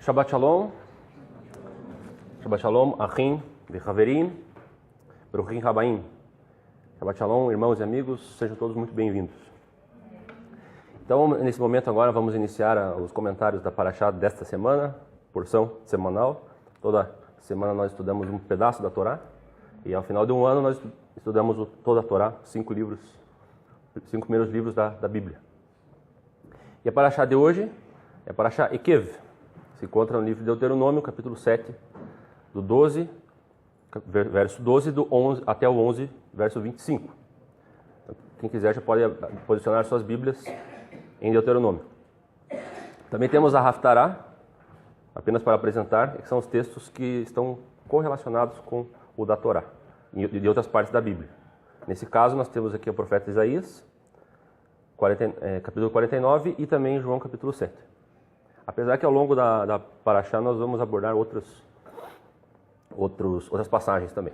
Shabbat Shalom. Shabbat Shalom, Achim, Vechaverim, Baruchim Habaim. Shabbat Shalom, irmãos e amigos, sejam todos muito bem-vindos. Então, nesse momento agora, vamos iniciar os comentários da Parashá desta semana, porção semanal. Toda semana nós estudamos um pedaço da Torá, e ao final de um ano nós estudamos toda a Torá, 5 primeiros livros da Bíblia. E a Parashá de hoje é a Parashá Ekev, se encontra no livro de Deuteronômio, capítulo 7, do 12, verso 12, do 11 até o 11, verso 25. Então, quem quiser já pode posicionar suas Bíblias em Deuteronômio. Também temos a Haftará, apenas para apresentar, que são os textos que estão correlacionados com o da Torá e de outras partes da Bíblia. Nesse caso, nós temos aqui o profeta Isaías, capítulo 49, e também João, capítulo 7. Apesar que ao longo da Parashá nós vamos abordar outras passagens também.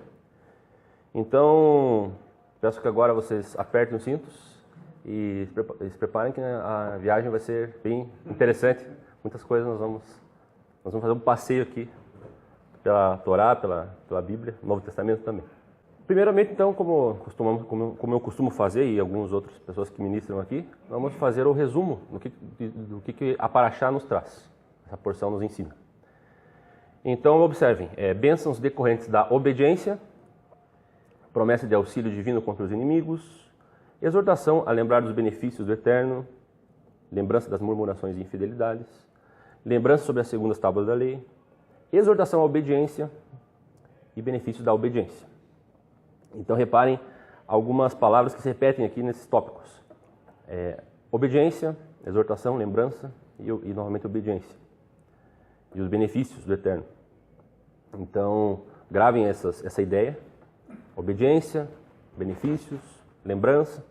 Então, peço que agora vocês apertem os cintos e se preparem que a viagem vai ser bem interessante. Muitas coisas nós vamos fazer um passeio aqui pela Torá, pela Bíblia, no Novo Testamento também. Primeiramente, então, como eu costumo fazer, e algumas outras pessoas que ministram aqui, vamos fazer o resumo do que a Parashá nos traz, essa porção nos ensina. Então, observem, bênçãos decorrentes da obediência, promessa de auxílio divino contra os inimigos, exortação a lembrar dos benefícios do Eterno, lembrança das murmurações e infidelidades, lembrança sobre as segundas tábuas da lei, exortação à obediência e benefícios da obediência. Então, reparem algumas palavras que se repetem aqui nesses tópicos. Obediência, exortação, lembrança e novamente obediência. E os benefícios do Eterno. Então, gravem essa ideia. Obediência, benefícios, lembrança.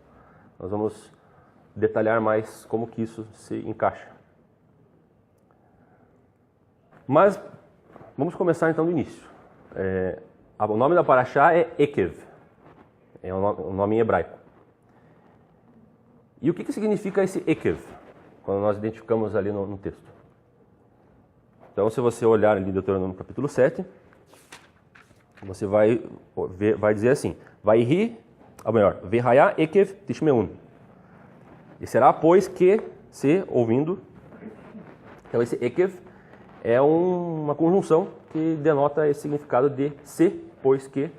Nós vamos detalhar mais como que isso se encaixa. Mas, vamos começar então do início. O nome da Parashá é Ekev. É um nome em hebraico. E o que significa esse Ekev, quando nós identificamos ali no texto? Então, se você olhar ali Deuteronômio capítulo 7, você vai dizer assim, Vehaya Ekev Tishmeun. E será, pois, que se ouvindo. Então, esse Ekev é uma conjunção que denota esse significado de se, pois que,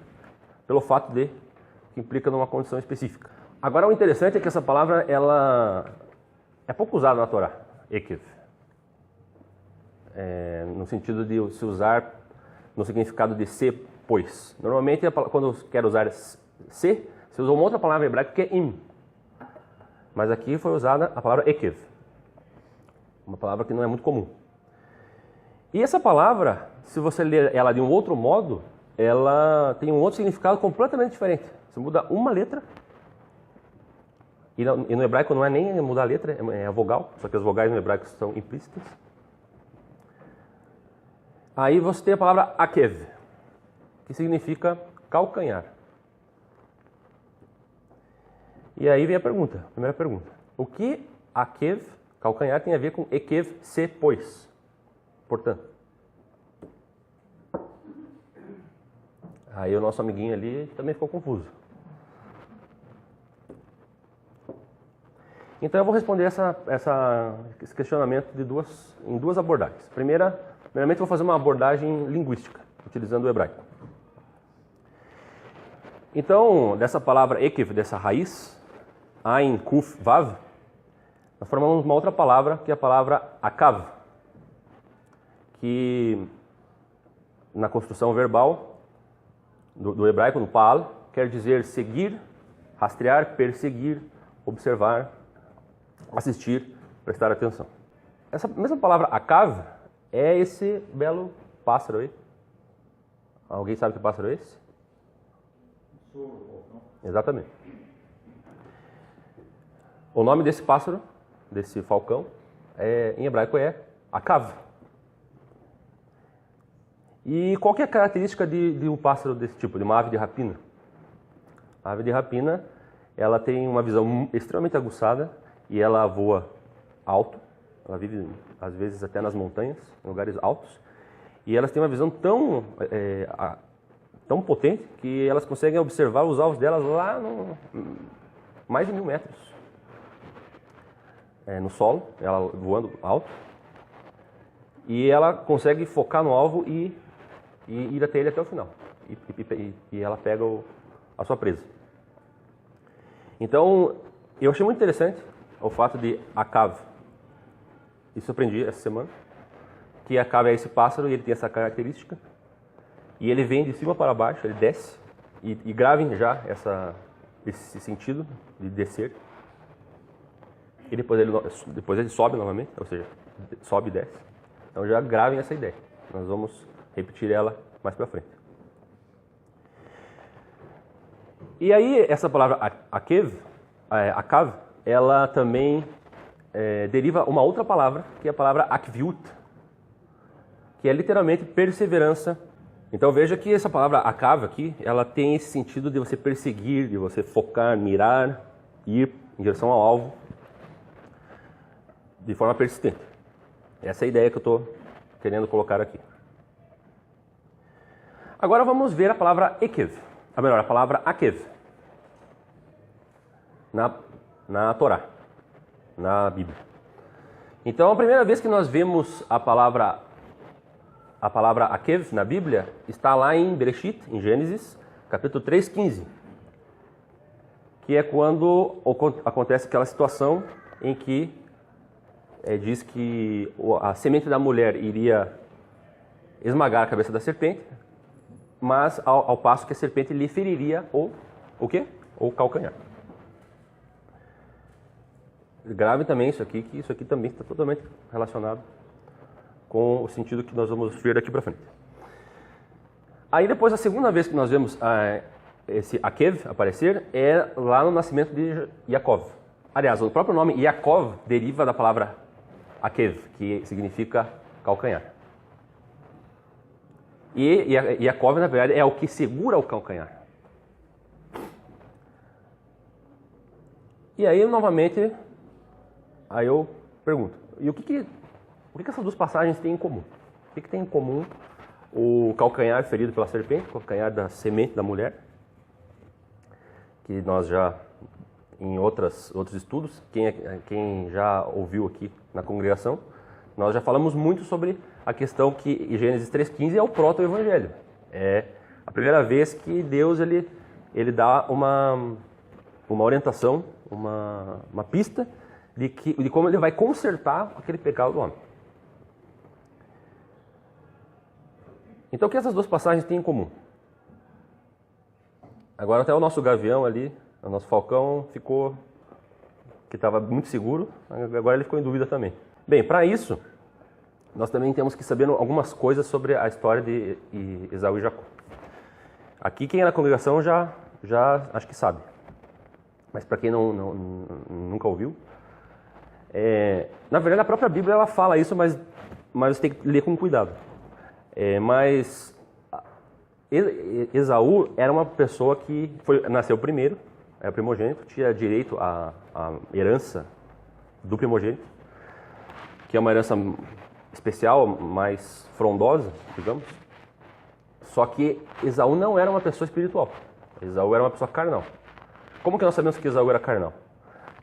pelo fato de, que implica numa condição específica. Agora, o interessante é que essa palavra ela é pouco usada na Torá, Ekev. No sentido de se usar no significado de se, pois. Normalmente, quando quer usar se usa uma outra palavra hebraica que é im. Mas aqui foi usada a palavra Ekev, uma palavra que não é muito comum. E essa palavra, se você ler ela de um outro modo, ela tem um outro significado completamente diferente. Você muda uma letra, e no hebraico não é nem mudar a letra, é a vogal, só que as vogais no hebraico são implícitas. Aí você tem a palavra akev, que significa calcanhar. E aí vem a primeira pergunta. O que akev, calcanhar, tem a ver com ekev, se, pois? Portanto. Aí o nosso amiguinho ali também ficou confuso. Então eu vou responder esse questionamento em duas abordagens. Primeiramente eu vou fazer uma abordagem linguística, utilizando o hebraico. Então, dessa palavra ekev, dessa raiz, ain, kuf, vav, nós formamos uma outra palavra, que é a palavra akav, que na construção verbal do hebraico, no Paal, quer dizer seguir, rastrear, perseguir, observar, assistir, prestar atenção. Essa mesma palavra akav é esse belo pássaro aí. Alguém sabe que pássaro é esse? Exatamente. O nome desse pássaro, desse falcão, em hebraico é akav. E qual que é a característica de um pássaro desse tipo, de uma ave de rapina? A ave de rapina, ela tem uma visão extremamente aguçada e ela voa alto, ela vive às vezes até nas montanhas, em lugares altos, e elas têm uma visão tão potente que elas conseguem observar os alvos delas lá mais de 1000 metros no solo, ela voando alto, e ela consegue focar no alvo e ir até ele até o final, e ela pega a sua presa. Então, eu achei muito interessante o fato de Acav, isso eu aprendi essa semana, que Acav é esse pássaro e ele tem essa característica, e ele vem de cima para baixo, ele desce, e gravem já esse sentido de descer, e depois ele sobe novamente, ou seja, sobe e desce. Então já gravem essa ideia, nós vamos repetir ela mais para frente. E aí essa palavra Acav, ela também deriva uma outra palavra, que é a palavra Akviut, que é literalmente perseverança. Então veja que essa palavra Acav aqui, ela tem esse sentido de você perseguir, de você focar, mirar, ir em direção ao alvo de forma persistente. Essa é a ideia que eu estou querendo colocar aqui. Agora vamos ver a palavra Ekev, ou melhor, a palavra Akev, na Torá, na Bíblia. Então a primeira vez que nós vemos a palavra Akev na Bíblia está lá em Bereshit, em Gênesis, capítulo 3:15, que é quando acontece aquela situação em que diz que a semente da mulher iria esmagar a cabeça da serpente, mas ao passo que a serpente lhe feriria o quê? O calcanhar. Grave também isso aqui, que isso aqui também está totalmente relacionado com o sentido que nós vamos ver daqui para frente. Aí depois, a segunda vez que nós vemos esse Akev aparecer é lá no nascimento de Yaakov. Aliás, o próprio nome Yaakov deriva da palavra Akev, que significa calcanhar. E Yaakov, na verdade, é o que segura o calcanhar. E aí, novamente, eu pergunto, e o que essas duas passagens têm em comum? O que tem em comum o calcanhar ferido pela serpente, o calcanhar da semente da mulher, que nós já, em outros estudos, quem já ouviu aqui na congregação, nós já falamos muito sobre a questão que em Gênesis 3:15 é o proto-evangelho. É a primeira vez que Deus ele dá uma orientação, uma pista de como ele vai consertar aquele pecado do homem. Então, o que essas duas passagens têm em comum? Agora até o nosso gavião ali, o nosso falcão ficou, que estava muito seguro, agora ele ficou em dúvida também. Bem, para isso, nós também temos que saber algumas coisas sobre a história de Esaú e Jacó. Aqui quem é na congregação já acho que sabe, mas para quem nunca ouviu, na verdade a própria Bíblia ela fala isso, mas você tem que ler com cuidado. Mas Esaú era uma pessoa que nasceu primeiro, é primogênito, tinha direito à herança do primogênito, que é uma herança especial, mais frondosa, digamos. Só que Esaú não era uma pessoa espiritual, Esaú era uma pessoa carnal. Como que nós sabemos que Esaú era carnal?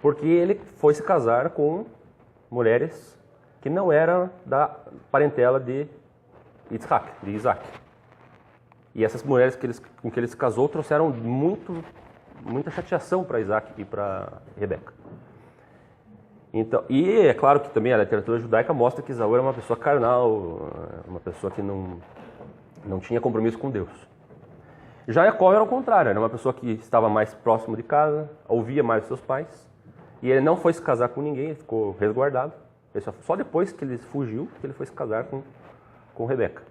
Porque ele foi se casar com mulheres que não eram da parentela de Isaac. E essas mulheres com que ele se casou trouxeram muita chateação para Isaac e para Rebeca. Então, e é claro que também a literatura judaica mostra que Esaú era uma pessoa carnal, uma pessoa que não tinha compromisso com Deus. Já Jacó era o contrário, era uma pessoa que estava mais próximo de casa, ouvia mais os seus pais, e ele não foi se casar com ninguém, ele ficou resguardado. Só depois que ele fugiu, que ele foi se casar com Rebeca.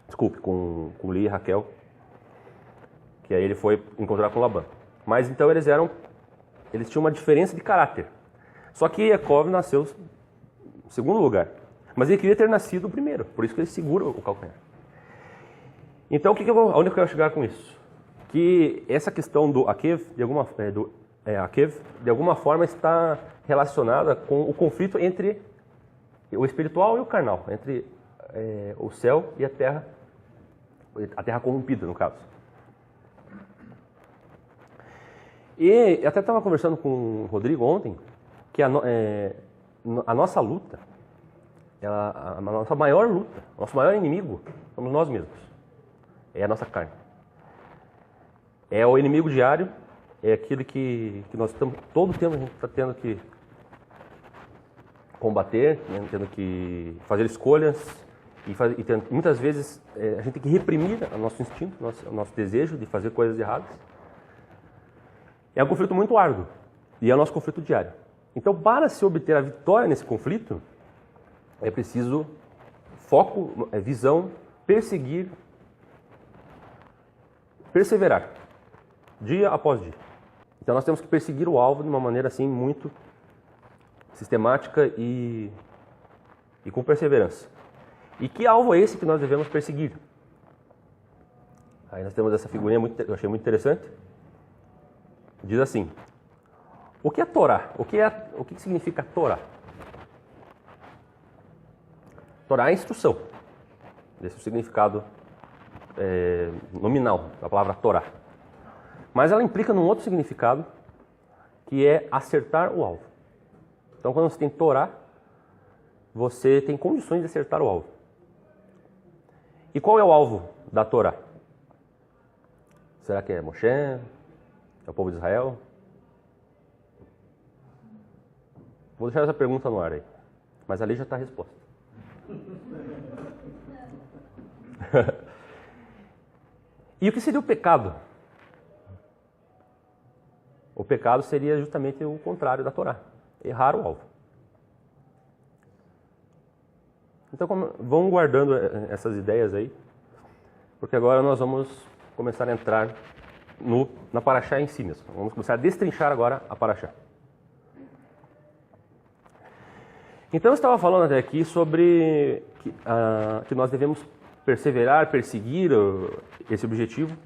Desculpe, com Lia e Raquel, que aí ele foi encontrar com Labã. Mas então eles tinham uma diferença de caráter. Só que Yaakov nasceu em segundo lugar. Mas ele queria ter nascido primeiro, por isso que ele segura o calcanhar. Então, onde eu quero chegar com isso? Que essa questão do Akev, Akev, de alguma forma está relacionada com o conflito entre o espiritual e o carnal, entre o céu e a terra corrompida, no caso. E até estava conversando com o Rodrigo ontem, que a nossa luta, a nossa maior luta, nosso maior inimigo, somos nós mesmos. É a nossa carne. É o inimigo diário, é aquilo que nós estamos, todo o tempo a gente está tendo que combater, né, tendo que fazer escolhas, muitas vezes a gente tem que reprimir o nosso instinto, o nosso desejo de fazer coisas erradas. É um conflito muito árduo e é o nosso conflito diário. Então, para se obter a vitória nesse conflito, é preciso foco, visão, perseverar, dia após dia. Então, nós temos que perseguir o alvo de uma maneira assim muito sistemática e com perseverança. E que alvo é esse que nós devemos perseguir? Aí nós temos essa figurinha, eu achei muito interessante. Diz assim: o que é Torá? O que significa Torá? Torá é instrução. Esse é o significado nominal da palavra Torá. Mas ela implica num outro significado, que é acertar o alvo. Então, quando você tem Torá, você tem condições de acertar o alvo. E qual é o alvo da Torá? Será que é Moshe? É o povo de Israel? Vou deixar essa pergunta no ar aí. Mas ali já está a resposta. E o que seria o pecado? O pecado seria justamente o contrário da Torá. Errar o alvo. Então, vão guardando essas ideias aí, porque agora nós vamos começar a entrar na Paraxá em si mesmo. Vamos começar a destrinchar agora a Paraxá. Então, eu estava falando até aqui sobre que nós devemos perseverar, perseguir esse objetivo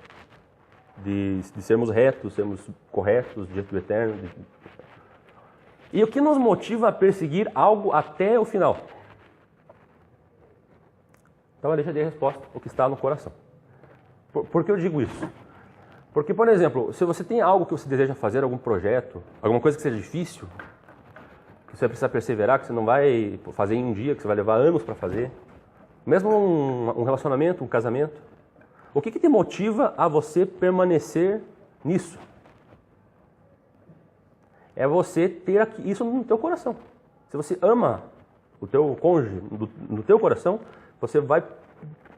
de sermos retos, sermos corretos diante do Eterno. E o que nos motiva a perseguir algo até o final? Então, deixa de resposta o que está no coração. Por que eu digo isso? Porque, por exemplo, se você tem algo que você deseja fazer, algum projeto, alguma coisa que seja difícil, que você vai precisar perseverar, que você não vai fazer em um dia, que você vai levar anos para fazer, mesmo um relacionamento, um casamento, o que te motiva a você permanecer nisso? É você ter isso no teu coração. Se você ama o teu cônjuge no teu coração, você vai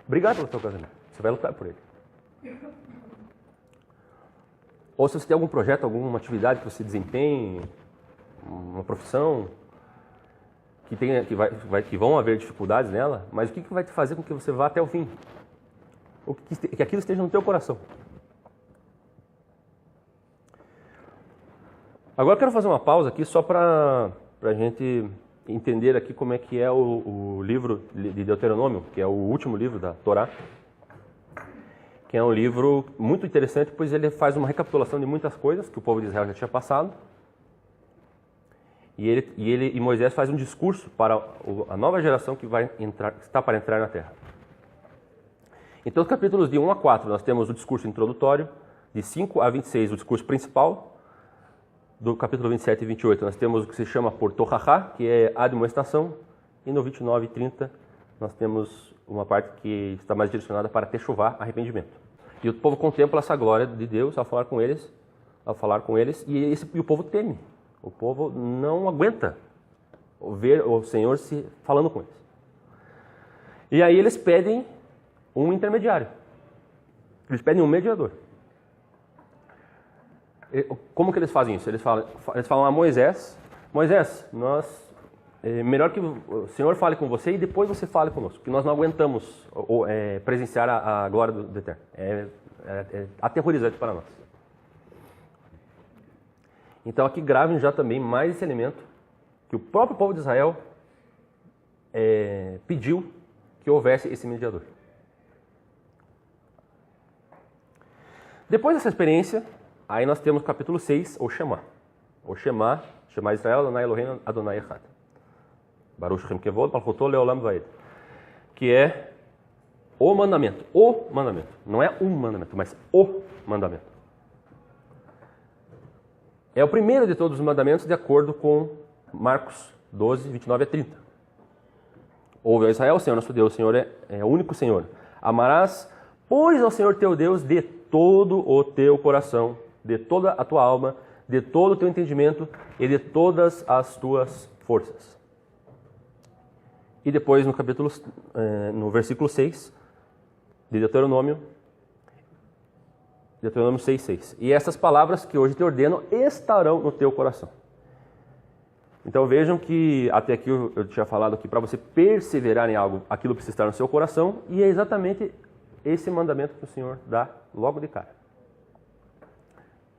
brigar pelo teu casamento. Você vai lutar por ele. Ou se você tem algum projeto, alguma atividade que você desempenhe, uma profissão, que vão haver dificuldades nela, mas o que vai te fazer com que você vá até o fim? Que aquilo esteja no teu coração. Agora eu quero fazer uma pausa aqui só para a gente entender aqui como é que é o livro de Deuteronômio, que é o último livro da Torá, que é um livro muito interessante, pois ele faz uma recapitulação de muitas coisas que o povo de Israel já tinha passado. E Moisés faz um discurso para a nova geração que está para entrar na terra. Então, os capítulos de 1 a 4, nós temos o discurso introdutório, de 5 a 26, o discurso principal. Do capítulo 27 e 28, nós temos o que se chama por Tohahá, que é a admoestação, e no 29 e 30, nós temos uma parte que está mais direcionada para Techuvá, arrependimento. E o povo contempla essa glória de Deus ao falar com eles, e o povo teme. O povo não aguenta ver o Senhor falando com eles. E aí eles pedem um intermediário. Eles pedem um mediador. Como que eles fazem isso? Eles falam a Moisés: Moisés, melhor que o Senhor fale com você e depois você fale conosco, porque nós não aguentamos presenciar a glória do Eterno. É aterrorizante para nós. Então aqui gravem já também mais esse elemento, que o próprio povo de Israel pediu que houvesse esse mediador. Depois dessa experiência, Aí nós temos o capítulo 6, ou Shema. Ou Shema Israel, Adonai Eloheinu, Adonai Echad. Baruch Shem Kevod, Malchuto Leolam Vaed. Que é o mandamento. O mandamento. Não é um mandamento, mas o mandamento. É o primeiro de todos os mandamentos de acordo com Marcos 12, 29 a 30. Ouve, ó Israel, o Senhor nosso Deus, o Senhor é o único Senhor. Amarás, pois, ao Senhor teu Deus de todo o teu coração, de toda a tua alma, de todo o teu entendimento e de todas as tuas forças. E depois no versículo 6 de Deuteronômio 6:6. E essas palavras que hoje te ordeno estarão no teu coração. Então vejam que até aqui eu tinha falado que para você perseverar em algo, aquilo precisa estar no seu coração, e é exatamente esse mandamento que o Senhor dá logo de cara.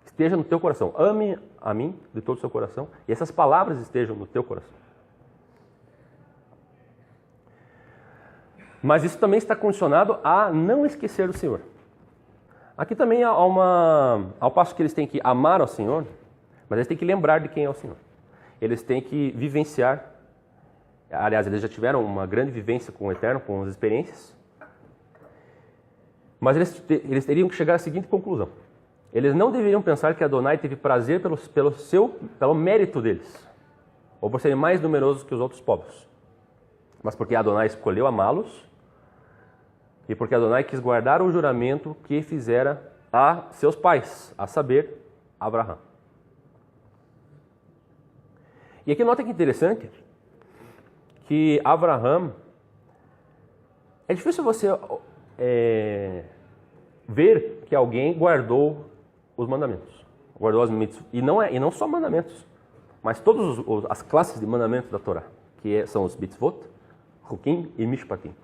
Esteja no teu coração. Ame a mim de todo o seu coração, e essas palavras estejam no teu coração. Mas isso também está condicionado a não esquecer do Senhor. Aqui também ao passo que eles têm que amar ao Senhor, mas eles têm que lembrar de quem é o Senhor. Eles têm que vivenciar, aliás, eles já tiveram uma grande vivência com o Eterno, com as experiências, mas eles teriam que chegar à seguinte conclusão. Eles não deveriam pensar que Adonai teve prazer pelo mérito deles, ou por serem mais numerosos que os outros povos, mas porque Adonai escolheu amá-los e porque Adonai quis guardar o juramento que fizera a seus pais, a saber, Abraão. E aqui nota que interessante que Abraão, é difícil você ver que alguém guardou os mandamentos, guardou as mitzvot, e não só mandamentos, mas todas as classes de mandamentos da Torá, que são os mitzvot, Hukim e Mishpatim.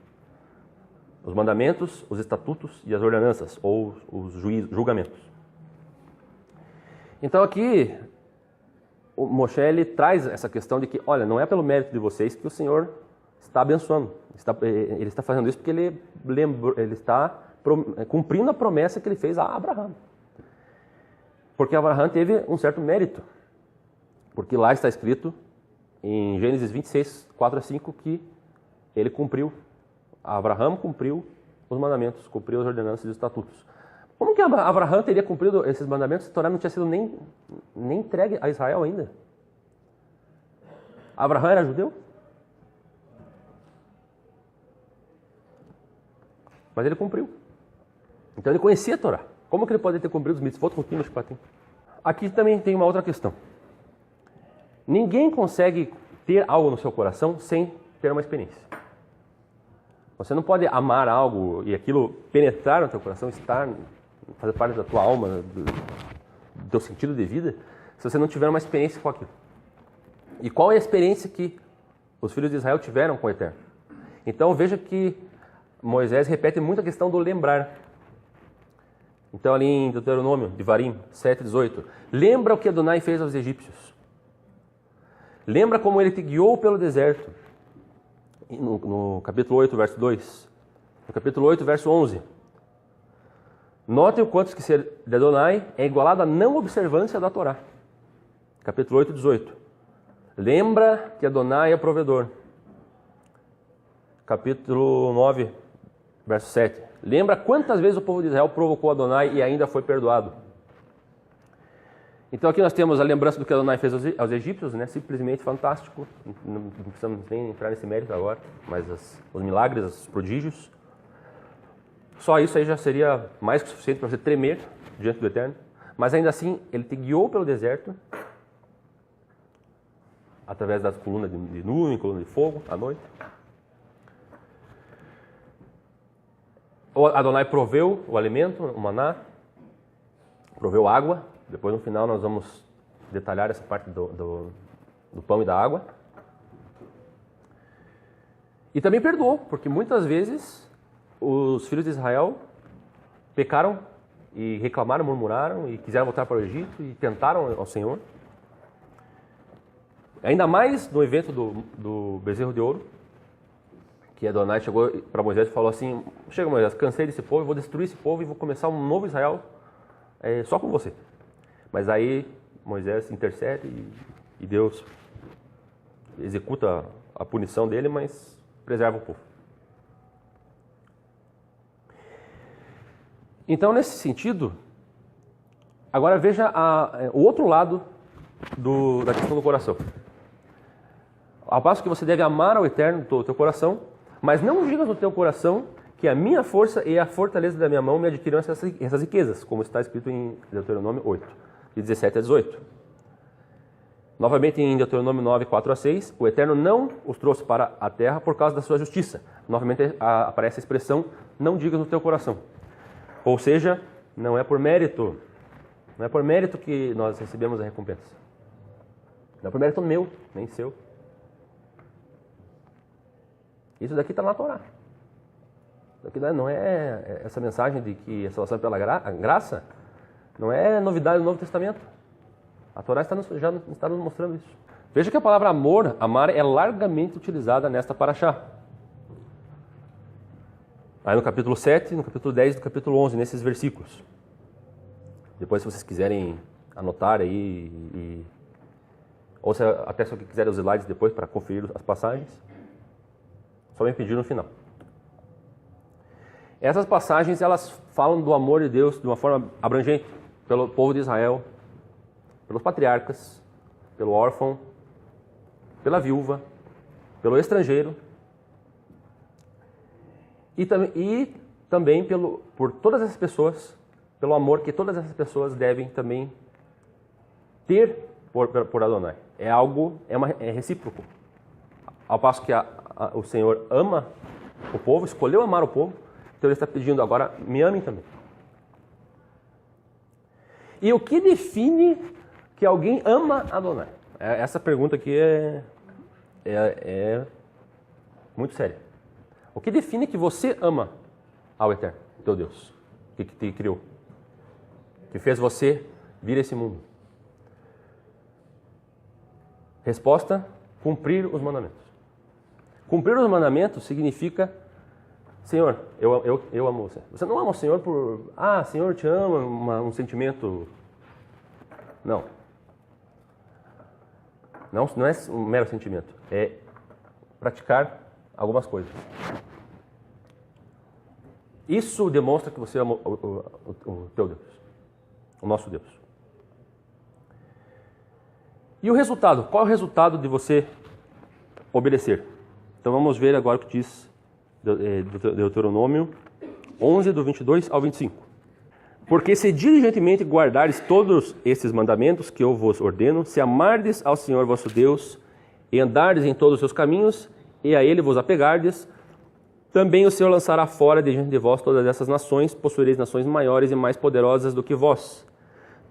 Os mandamentos, os estatutos e as ordenanças, ou os julgamentos. Então aqui, o Moshe ele traz essa questão de que, olha, não é pelo mérito de vocês que o Senhor está abençoando. Ele está fazendo isso porque ele está cumprindo a promessa que ele fez a Abraão. Porque Abraão teve um certo mérito. Porque lá está escrito, em Gênesis 26, 4 a 5, que ele cumpriu. Abraão cumpriu os mandamentos, cumpriu as ordenanças e os estatutos. Como que Abraão teria cumprido esses mandamentos se a Torá não tinha sido nem entregue a Israel ainda? Abraão era judeu? Mas ele cumpriu. Então ele conhecia a Torá. Como que ele pode ter cumprido os mitzvot com o Mishpatim? Aqui também tem uma outra questão. Ninguém consegue ter algo no seu coração sem ter uma experiência. Você não pode amar algo e aquilo penetrar no teu coração, fazer parte da tua alma, do teu sentido de vida, se você não tiver uma experiência com aquilo. E qual é a experiência que os filhos de Israel tiveram com o Eterno? Então veja que Moisés repete muito a questão do lembrar. Então ali em Deuteronômio, Devarim 7:18, lembra o que Adonai fez aos egípcios. Lembra como ele te guiou pelo deserto. No capítulo 8, verso 2. No capítulo 8, verso 11. Notem o quanto esquecer de Adonai é igualado à não observância da Torá. Capítulo 8, 18. Lembra que Adonai é provedor. Capítulo 9, verso 7. Lembra quantas vezes o povo de Israel provocou Adonai e ainda foi perdoado. Então aqui nós temos a lembrança do que Adonai fez aos egípcios, né? Simplesmente fantástico, não precisamos nem entrar nesse mérito agora, mas os milagres, os prodígios, só isso aí já seria mais que suficiente para você tremer diante do Eterno, mas ainda assim ele te guiou pelo deserto, através das colunas de nuvem, coluna de fogo, à noite. Adonai proveu o alimento, o maná, proveu água. Depois, no final, nós vamos detalhar essa parte do pão e da água. E também perdoou, porque muitas vezes os filhos de Israel pecaram e reclamaram, murmuraram e quiseram voltar para o Egito e tentaram ao Senhor. Ainda mais no evento do bezerro de ouro, que Adonai chegou para Moisés e falou assim, chega Moisés, cansei desse povo, vou destruir esse povo e vou começar um novo Israel só com você. Mas aí Moisés intercede e Deus executa a punição dele, mas preserva o povo. Então, nesse sentido, agora veja o outro lado da questão do coração. Ao passo que você deve amar ao Eterno do teu coração, mas não digas no teu coração que a minha força e a fortaleza da minha mão me adquiriram essas riquezas, como está escrito em Deuteronômio 8, de 17 a 18. Novamente em Deuteronômio 9, 4 a 6, o Eterno não os trouxe para a terra por causa da sua justiça. Novamente aparece a expressão, não digas no teu coração. Ou seja, não é por mérito que nós recebemos a recompensa. Não é por mérito meu, nem seu. Isso daqui está na Torá. Isso daqui não é essa mensagem de que a salvação é pela graça, não é novidade do Novo Testamento. A Torá já está nos mostrando isso. Veja que a palavra amar, é largamente utilizada nesta paraxá. Aí no capítulo 7, no capítulo 10 e no capítulo 11, nesses versículos. Depois, se vocês quiserem anotar aí, ou até se quiserem os slides depois para conferir as passagens, só me pedir no final. Essas passagens, elas falam do amor de Deus de uma forma abrangente, pelo povo de Israel, pelos patriarcas, pelo órfão, pela viúva, pelo estrangeiro, e também por todas essas pessoas, pelo amor que todas essas pessoas devem também ter por Adonai. É recíproco. Ao passo que o Senhor ama o povo, escolheu amar o povo, então Ele está pedindo agora, me amem também. E o que define que alguém ama Adonai? Essa pergunta aqui é muito séria. O que define que você ama ao Eterno, teu Deus, que te criou, que fez você vir a esse mundo? Resposta: cumprir os mandamentos. Cumprir os mandamentos significa, Senhor, eu amo você. Você não ama o Senhor por, Senhor, te ama, um sentimento. Não. Não é um mero sentimento. É praticar algumas coisas. Isso demonstra que você ama o teu Deus, o nosso Deus. E o resultado? Qual é o resultado de você obedecer? Então vamos ver agora o que diz Deuteronômio 11, do 22 ao 25. Porque se diligentemente guardares todos esses mandamentos que eu vos ordeno, se amardes ao Senhor vosso Deus, e andardes em todos os seus caminhos, e a Ele vos apegardes, também o Senhor lançará fora de diante de vós todas essas nações, possuireis nações maiores e mais poderosas do que vós.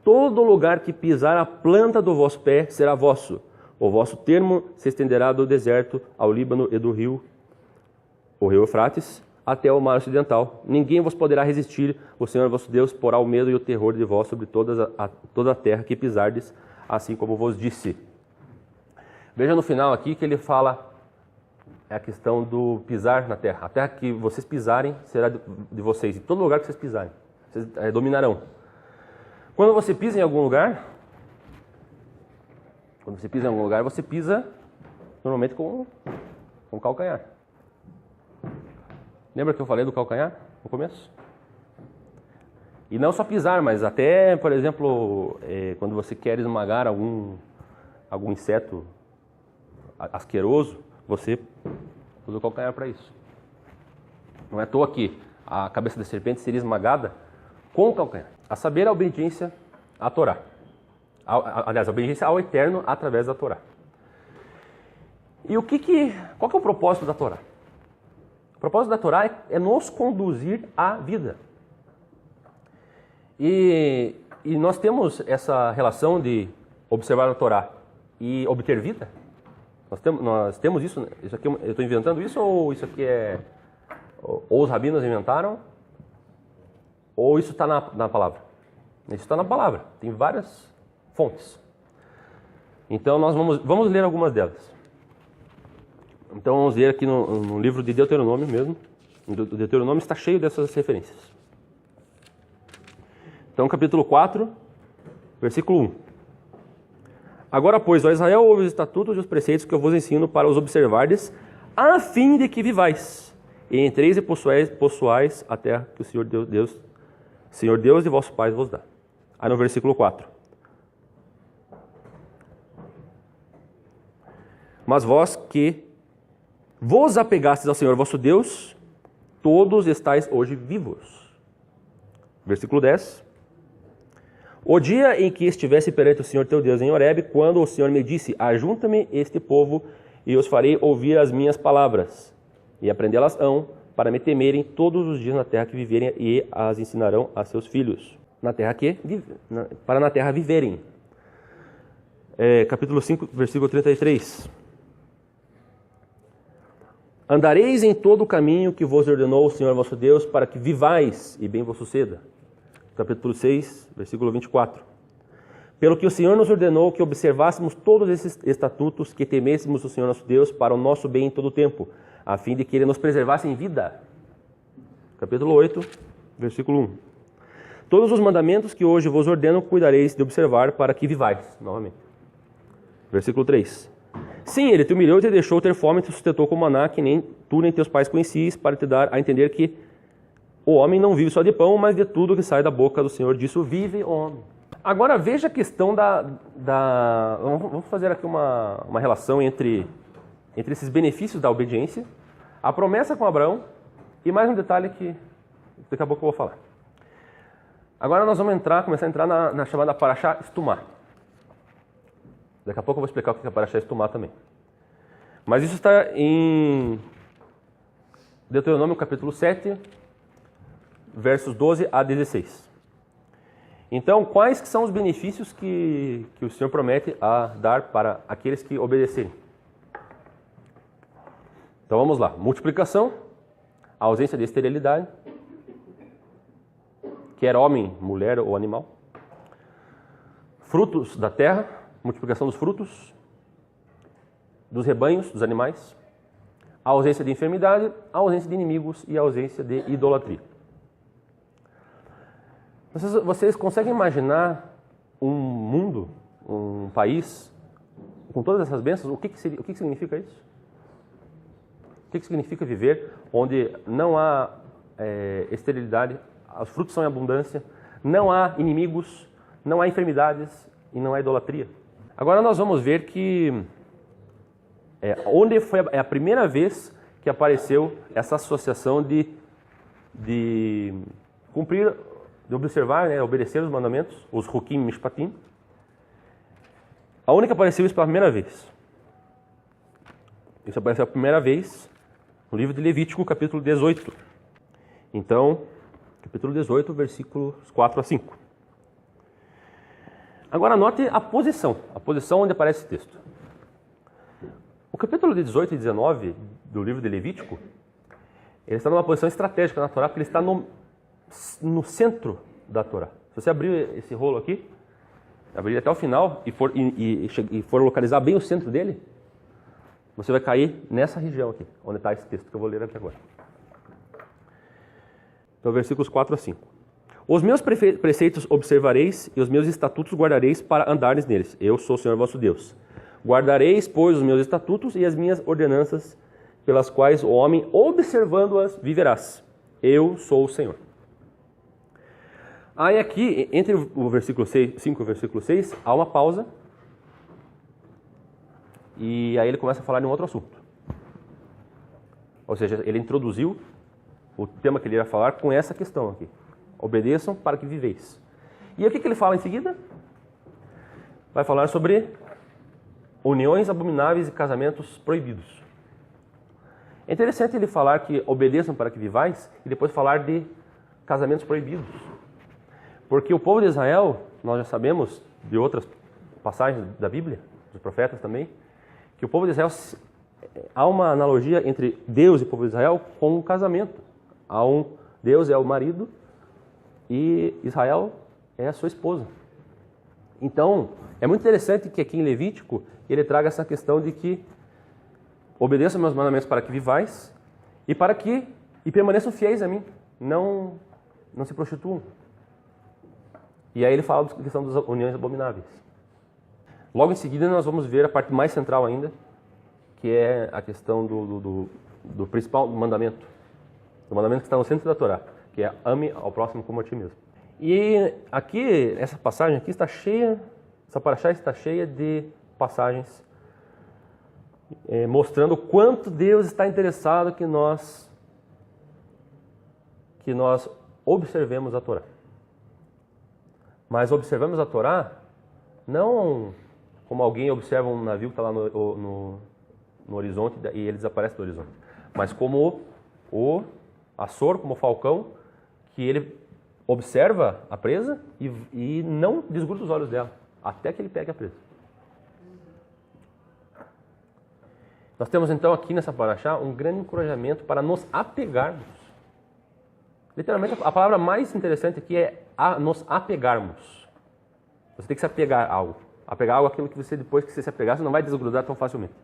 Todo lugar que pisar a planta do vosso pé será vosso. O vosso termo se estenderá do deserto ao Líbano e do rio, o rio Eufrates, até o mar ocidental. Ninguém vos poderá resistir. O Senhor vosso Deus porá o medo e o terror de vós sobre toda a terra que pisardes, assim como vos disse. Veja no final aqui que ele fala a questão do pisar na terra. A terra que vocês pisarem será de vocês. Em todo lugar que vocês pisarem, vocês dominarão. Quando você pisa em algum lugar, você pisa normalmente com o calcanhar. Lembra que eu falei do calcanhar no começo? E não só pisar, mas até, por exemplo, quando você quer esmagar algum inseto asqueroso, você usa o calcanhar para isso. Não é à toa que a cabeça da serpente seria esmagada com o calcanhar. A saber, a obediência à Torá. Aliás, a obediência ao Eterno através da Torá. E qual que é o propósito da Torá? O propósito da Torá é nos conduzir à vida. E nós temos essa relação de observar a Torá e obter vida. Nós temos isso aqui, eu estou inventando isso, ou isso aqui ou os rabinos inventaram, ou isso está na palavra? Isso está na palavra, tem várias fontes. Então nós vamos ler algumas delas. Então vamos ler aqui no livro de Deuteronômio mesmo. O Deuteronômio está cheio dessas referências. Então capítulo 4, Versículo 1. Agora, pois, ó Israel, ouve os estatutos e os preceitos que eu vos ensino para os observardes, a fim de que vivais, e entreis e possuais a terra que o Senhor Deus de vossos pais vos dá. Aí no versículo 4. Mas vós que vos apegastes ao Senhor vosso Deus, todos estáis hoje vivos. Versículo 10. O dia em que estivesse perante o Senhor teu Deus em Horebe, quando o Senhor me disse, ajunta-me este povo e os farei ouvir as minhas palavras, e aprendê-las-ão, para me temerem todos os dias na terra que viverem, e as ensinarão a seus filhos, para na terra viverem. Capítulo 5, versículo 33. Andareis em todo o caminho que vos ordenou o Senhor vosso Deus, para que vivais e bem vos suceda. Capítulo 6, versículo 24. Pelo que o Senhor nos ordenou que observássemos todos esses estatutos, que temêssemos o Senhor nosso Deus para o nosso bem em todo o tempo, a fim de que Ele nos preservasse em vida. Capítulo 8, versículo 1. Todos os mandamentos que hoje vos ordeno, cuidareis de observar para que vivais. Novamente. Versículo 3. Sim, Ele te humilhou e te deixou ter fome e te sustentou com maná, que nem tu nem teus pais conhecias, para te dar a entender que o homem não vive só de pão, mas de tudo que sai da boca do Senhor. Disso vive o homem. Agora veja a questão Vamos fazer aqui uma relação entre esses benefícios da obediência, a promessa com Abraão e mais um detalhe que daqui a pouco eu vou falar. Agora nós vamos começar a entrar na chamada Parashá Estumá. Daqui a pouco eu vou explicar o que é Parashá Estumá também. Mas isso está em Deuteronômio capítulo 7, versos 12 a 16. Então, quais que são os benefícios que o Senhor promete a dar para aqueles que obedecerem? Então vamos lá. Multiplicação, a ausência de esterilidade, quer homem, mulher ou animal. Frutos da terra, multiplicação dos frutos, dos rebanhos, dos animais. A ausência de enfermidade, a ausência de inimigos e a ausência de idolatria. Vocês conseguem imaginar um mundo, um país, com todas essas bênçãos? O que significa isso? O que significa viver onde não há esterilidade, os frutos são em abundância, não há inimigos, não há enfermidades e não há idolatria? Agora nós vamos ver que onde foi a primeira vez que apareceu essa associação de cumprir, de observar, obedecer os mandamentos, os Hukim Mishpatim. Aonde que apareceu isso pela primeira vez? Isso apareceu a primeira vez no livro de Levítico, capítulo 18. Então, capítulo 18, versículos 4 a 5. Agora note a posição onde aparece esse texto. O capítulo 18 e 19 do livro de Levítico, ele está numa posição estratégica na Torá, porque ele está no centro da Torá. Se você abrir esse rolo aqui, abrir até o final e for localizar bem o centro dele, você vai cair nessa região aqui, onde está esse texto que eu vou ler aqui agora. Então, versículos 4 a 5. Os meus preceitos observareis e os meus estatutos guardareis para andares neles. Eu sou o Senhor vosso Deus. Guardareis, pois, os meus estatutos e as minhas ordenanças, pelas quais o homem, observando-as, viverás. Eu sou o Senhor. Aí aqui, entre o versículo 5 e o versículo 6, há uma pausa. E aí ele começa a falar de um outro assunto. Ou seja, ele introduziu o tema que ele ia falar com essa questão aqui. Obedeçam para que viveis. E aí o que ele fala em seguida? Vai falar sobre uniões abomináveis e casamentos proibidos. É interessante ele falar que obedeçam para que vivais e depois falar de casamentos proibidos. Porque o povo de Israel, nós já sabemos de outras passagens da Bíblia, dos profetas também, que o povo de Israel, há uma analogia entre Deus e o povo de Israel com um casamento. Deus é o marido e Israel é a sua esposa. Então, é muito interessante que aqui em Levítico ele traga essa questão de que obedeçam meus mandamentos para que vivais e permaneçam fiéis a mim, não se prostituam. E aí ele fala da questão das uniões abomináveis. Logo em seguida nós vamos ver a parte mais central ainda, que é a questão do principal mandamento. O mandamento que está no centro da Torá, que é ame ao próximo como a ti mesmo. E aqui, essa passagem aqui está cheia, essa paraxá está cheia de passagens mostrando o quanto Deus está interessado que nós observemos a Torá. Mas observamos a Torá não como alguém observa um navio que está lá no horizonte e ele desaparece do horizonte, mas como o Açor, como o falcão, que ele observa a presa e não desgruda os olhos dela, até que ele pegue a presa. Nós temos então aqui nessa paraxá um grande encorajamento para nos apegarmos. Literalmente a palavra mais interessante aqui é nos apegarmos. Você tem que se apegar a algo. Apegar algo àquilo que você, depois que você se apegar, você não vai desgrudar tão facilmente.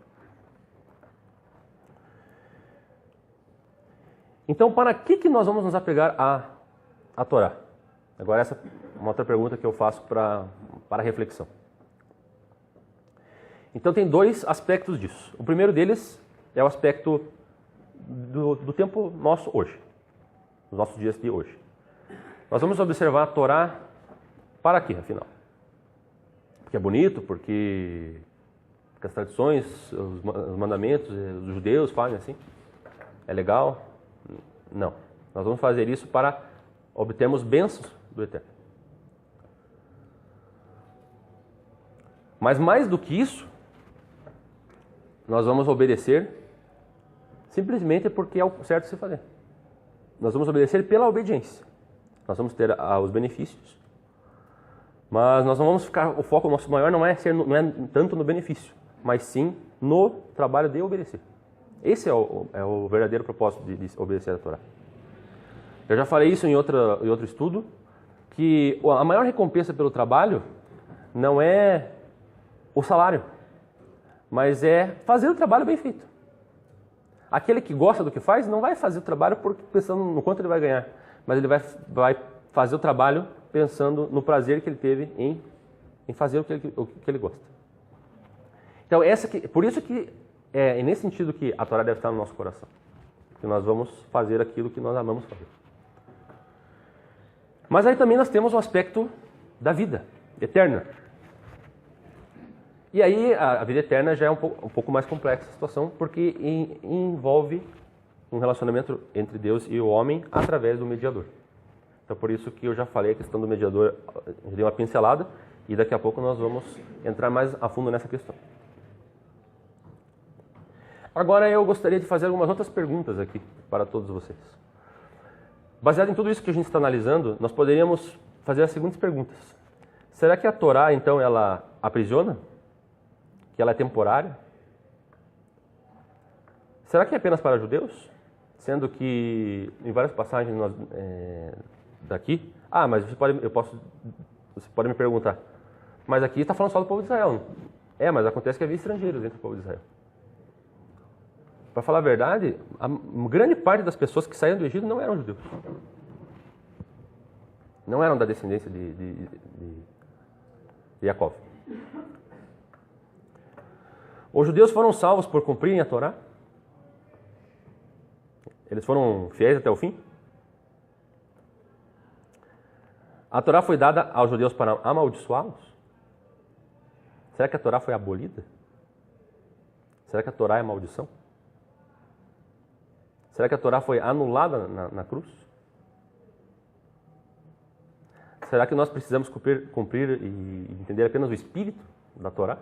Então, para que nós vamos nos apegar à Torá? Agora essa é uma outra pergunta que eu faço para reflexão. Então tem dois aspectos disso. O primeiro deles é o aspecto do tempo nosso hoje, dos nossos dias de hoje. Nós vamos observar a Torá para quê, afinal? Porque é bonito, porque as tradições, os mandamentos, os judeus fazem assim? É legal? Não. Nós vamos fazer isso para obtermos bênçãos do Eterno. Mas mais do que isso, nós vamos obedecer simplesmente porque é o certo se fazer. Nós vamos obedecer pela obediência. Nós vamos ter os benefícios, mas nós não vamos ficar, o foco nosso maior não é tanto no benefício, mas sim no trabalho de obedecer. Esse é o verdadeiro propósito de obedecer a Torá. Eu já falei isso em outro estudo, que a maior recompensa pelo trabalho não é o salário, mas é fazer o trabalho bem feito. Aquele que gosta do que faz não vai fazer o trabalho pensando no quanto ele vai ganhar, mas ele vai fazer o trabalho pensando no prazer que ele teve em fazer o que ele gosta. Então, por isso que é nesse sentido que a Torá deve estar no nosso coração, que nós vamos fazer aquilo que nós amamos fazer. Mas aí também nós temos o aspecto da vida eterna. E aí a vida eterna já é um pouco mais complexa a situação, porque envolve um relacionamento entre Deus e o homem através do mediador. Então por isso que eu já falei a questão do mediador, eu dei uma pincelada, e daqui a pouco nós vamos entrar mais a fundo nessa questão. Agora eu gostaria de fazer algumas outras perguntas aqui para todos vocês. Baseado em tudo isso que a gente está analisando, nós poderíamos fazer as seguintes perguntas. Será que a Torá, então, ela aprisiona? Que ela é temporária? Será que é apenas para judeus? Sendo que em várias passagens daqui... mas você pode me perguntar, mas aqui está falando só do povo de Israel. Mas acontece que havia estrangeiros dentro do povo de Israel. Para falar a verdade, a grande parte das pessoas que saíram do Egito não eram judeus. Não eram da descendência de Jacó. Os judeus foram salvos por cumprirem a Torá? Eles foram fiéis até o fim? A Torá foi dada aos judeus para amaldiçoá-los? Será que a Torá foi abolida? Será que a Torá é maldição? Será que a Torá foi anulada na cruz? Será que nós precisamos cumprir e entender apenas o espírito da Torá?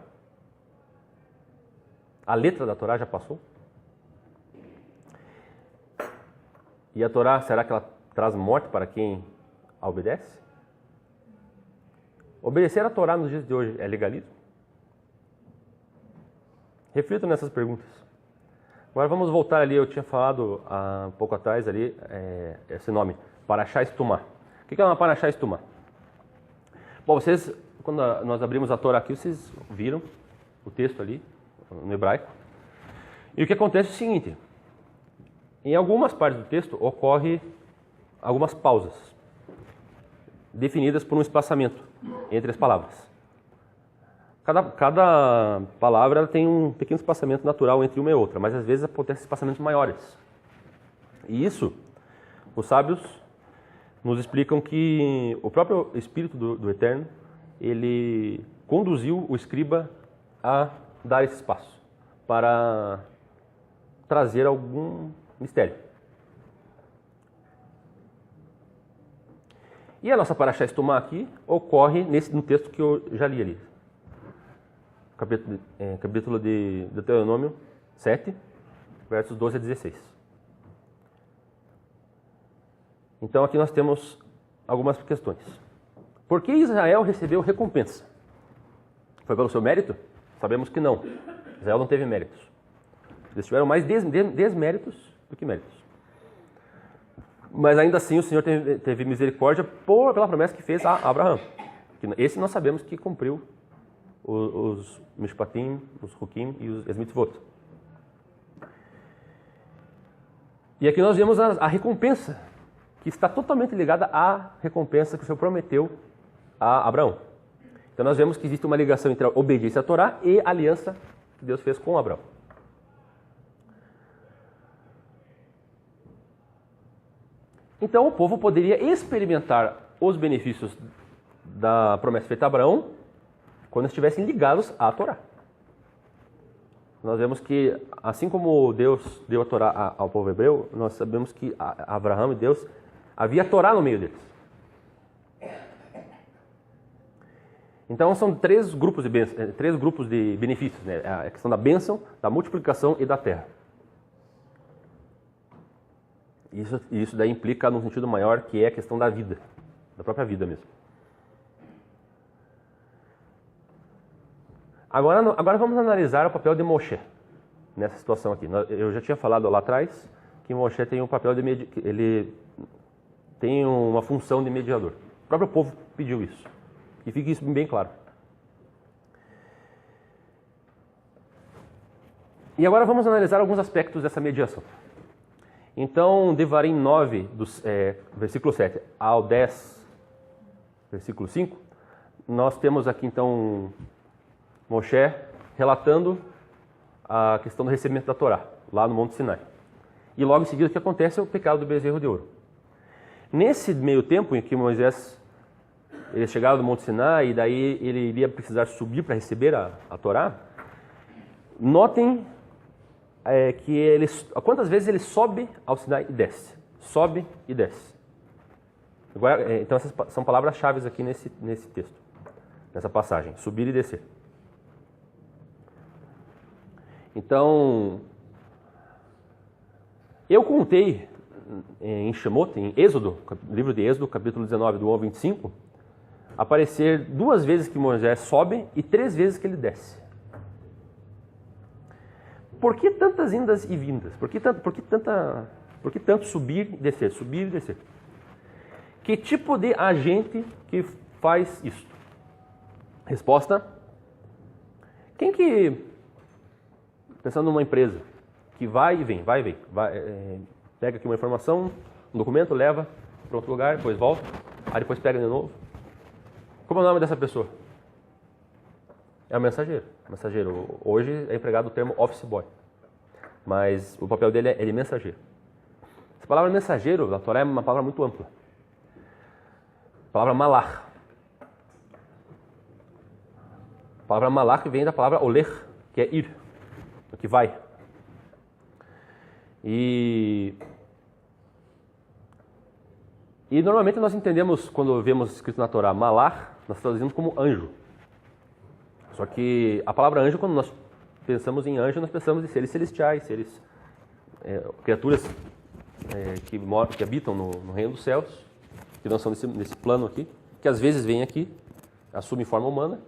A letra da Torá já passou? E a Torá, será que ela traz morte para quem a obedece? Obedecer a Torá nos dias de hoje é legalismo? Reflitam nessas perguntas. Agora vamos voltar ali, eu tinha falado há um pouco atrás ali, esse nome, Paraxá Estumá. O que é uma Paraxá Estumá? Bom, vocês, quando nós abrimos a Torá aqui, vocês viram o texto ali, no hebraico. E o que acontece é o seguinte, em algumas partes do texto ocorre algumas pausas. definidas por um espaçamento entre as palavras. Cada palavra tem um pequeno espaçamento natural entre uma e outra, mas às vezes acontecem espaçamentos maiores. E isso, os sábios nos explicam que o próprio Espírito do Eterno, ele conduziu o escriba a dar esse espaço, para trazer algum mistério. E a nossa paraxá Estumá aqui ocorre no texto que eu já li ali. Capítulo de Deuteronômio 7, versos 12 a 16. Então aqui nós temos algumas questões. Por que Israel recebeu recompensa? Foi pelo seu mérito? Sabemos que não. Israel não teve méritos. Eles tiveram mais desméritos do que méritos. Mas ainda assim o Senhor teve misericórdia pela promessa que fez a Abraão. Esse nós sabemos que cumpriu os Mishpatim, os Hukim e os Mitzvot. E aqui nós vemos a recompensa, que está totalmente ligada à recompensa que o Senhor prometeu a Abraão. Então nós vemos que existe uma ligação entre a obediência à Torá e a aliança que Deus fez com Abraão. Então o povo poderia experimentar os benefícios da promessa feita a Abraão quando estivessem ligados à Torá. Nós vemos que, assim como Deus deu a Torá ao povo hebreu, nós sabemos que Abraão e Deus, havia a Torá no meio deles. Então são três grupos de benefícios, né? A questão da bênção, da multiplicação e da terra. Isso daí implica num sentido maior, que é a questão da vida, da própria vida mesmo. Agora vamos analisar o papel de Moshe nessa situação aqui. Eu já tinha falado lá atrás que Moshe tem um papel ele tem uma função de mediador. O próprio povo pediu isso. E fica isso bem claro. E agora vamos analisar alguns aspectos dessa mediação. Então, Devarim 9, versículo 7 ao 10, versículo 5, nós temos aqui então Moshe relatando a questão do recebimento da Torá, lá no Monte Sinai. E logo em seguida o que acontece é o pecado do bezerro de ouro. Nesse meio tempo em que Moisés ele chegava do Monte Sinai e daí ele iria precisar subir para receber a Torá, notem que quantas vezes ele sobe ao Sinai e desce. Sobe e desce. Então essas são palavras-chave aqui nesse texto, nessa passagem, subir e descer. Então, eu contei em Shemot, em Êxodo, livro de Êxodo, capítulo 19, do 1 ao 25, aparecer 2 vezes que Moisés sobe e 3 vezes que ele desce. Por que tantas indas e vindas? Por que tanto subir e descer? Subir e descer. Que tipo de agente que faz isso? Resposta: pensando numa empresa que vai e vem, pega aqui uma informação, um documento, leva para outro lugar, depois volta, aí depois pega de novo. Como é o nome dessa pessoa? É o mensageiro. Hoje é empregado o termo office boy, mas o papel dele é de mensageiro. Essa palavra mensageiro da Torá é uma palavra muito ampla. A palavra malach. A palavra malach vem da palavra olech, que é ir, o que vai. E normalmente nós entendemos, quando vemos escrito na Torá malach, nós traduzimos como anjo. Só que a palavra anjo, quando nós pensamos em anjo, nós pensamos em seres celestiais, criaturas que habitam no reino dos céus, que não são nesse plano aqui, que às vezes vêm aqui, assumem forma humana,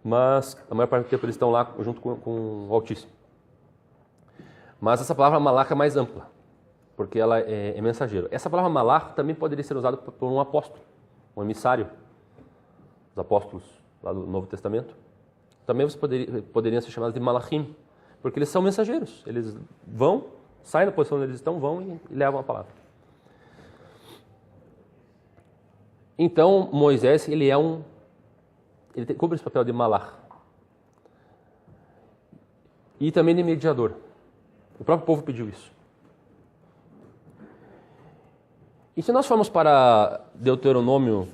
mas a maior parte do tempo eles estão lá junto com o Altíssimo. Mas essa palavra malach é mais ampla, porque ela é mensageiro. Essa palavra malach também poderia ser usada por um apóstolo, um emissário. Os apóstolos lá do Novo Testamento também poderiam ser chamados de malachim, porque eles são mensageiros. Eles vão, saem da posição onde eles estão, vão e levam a palavra. Então, Moisés, ele cumpre esse papel de malach. E também de mediador. O próprio povo pediu isso. E se nós formos para Deuteronômio,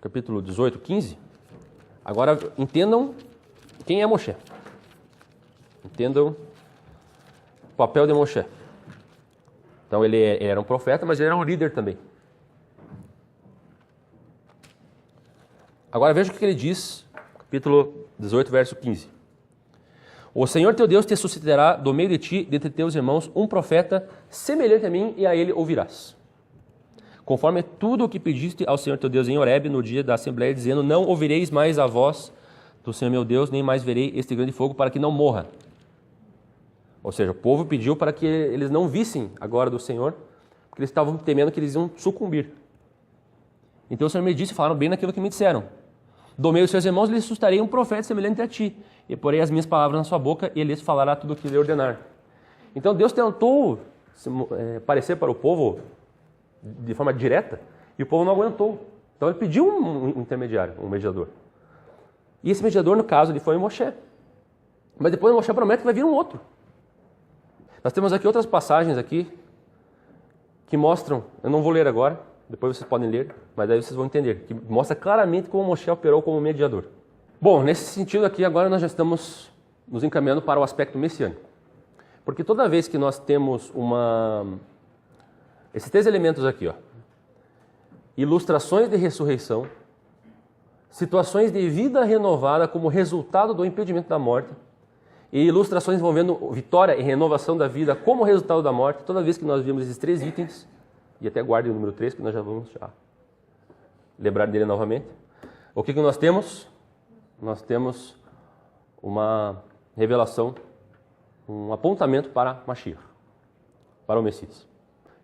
capítulo 18, 15, agora entendam quem é Moshe. Entendam o papel de Moshe. Então ele era um profeta, mas ele era um líder também. Agora veja o que ele diz, capítulo 18, verso 15. O Senhor teu Deus te suscitará do meio de ti, dentre teus irmãos, um profeta semelhante a mim, e a ele ouvirás. Conforme tudo o que pediste ao Senhor teu Deus em Horebe, no dia da Assembleia, dizendo, não ouvireis mais a voz do Senhor meu Deus, nem mais verei este grande fogo, para que não morra. Ou seja, o povo pediu para que eles não vissem a glória do Senhor, porque eles estavam temendo que eles iam sucumbir. Então o Senhor me disse, falaram bem naquilo que me disseram. Do meio dos seus irmãos lhes suscitarei um profeta semelhante a ti, e porei as minhas palavras na sua boca, e ele lhes falará tudo o que lhe ordenar. Então Deus tentou parecer para o povo de forma direta, e o povo não aguentou. Então ele pediu um intermediário, um mediador. E esse mediador, no caso, ele foi Moshe. Mas depois Moshe promete que vai vir um outro. Nós temos aqui outras passagens aqui que mostram, eu não vou ler agora, depois vocês podem ler, mas aí vocês vão entender, que mostra claramente como Moshe operou como mediador. Bom, nesse sentido aqui, agora nós já estamos nos encaminhando para o aspecto messiânico. Porque toda vez que nós temos esses três elementos aqui, ó, ilustrações de ressurreição, situações de vida renovada como resultado do impedimento da morte, e ilustrações envolvendo vitória e renovação da vida como resultado da morte, toda vez que nós vimos esses três itens, e até guardem o número 3, que nós já vamos lembrar dele novamente, o que nós temos? Nós temos uma revelação, um apontamento para Mashiach, para o Messias.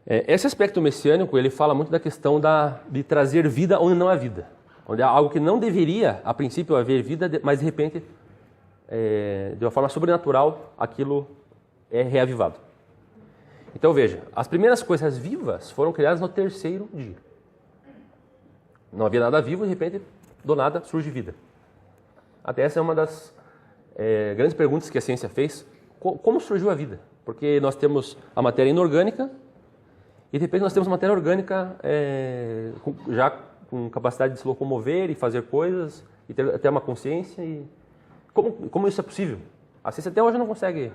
Esse aspecto messiânico, ele fala muito da questão de trazer vida onde não há vida. Onde há algo que não deveria, a princípio, haver vida, mas de repente, de uma forma sobrenatural, aquilo é reavivado. Então veja, as primeiras coisas vivas foram criadas no terceiro dia. Não havia nada vivo, de repente, do nada, surge vida. Até essa é uma das grandes perguntas que a ciência fez. Como surgiu a vida? Porque nós temos a matéria inorgânica, e de repente nós temos matéria orgânica já com capacidade de se locomover e fazer coisas, e ter até uma consciência. E como isso é possível? A ciência até hoje não consegue,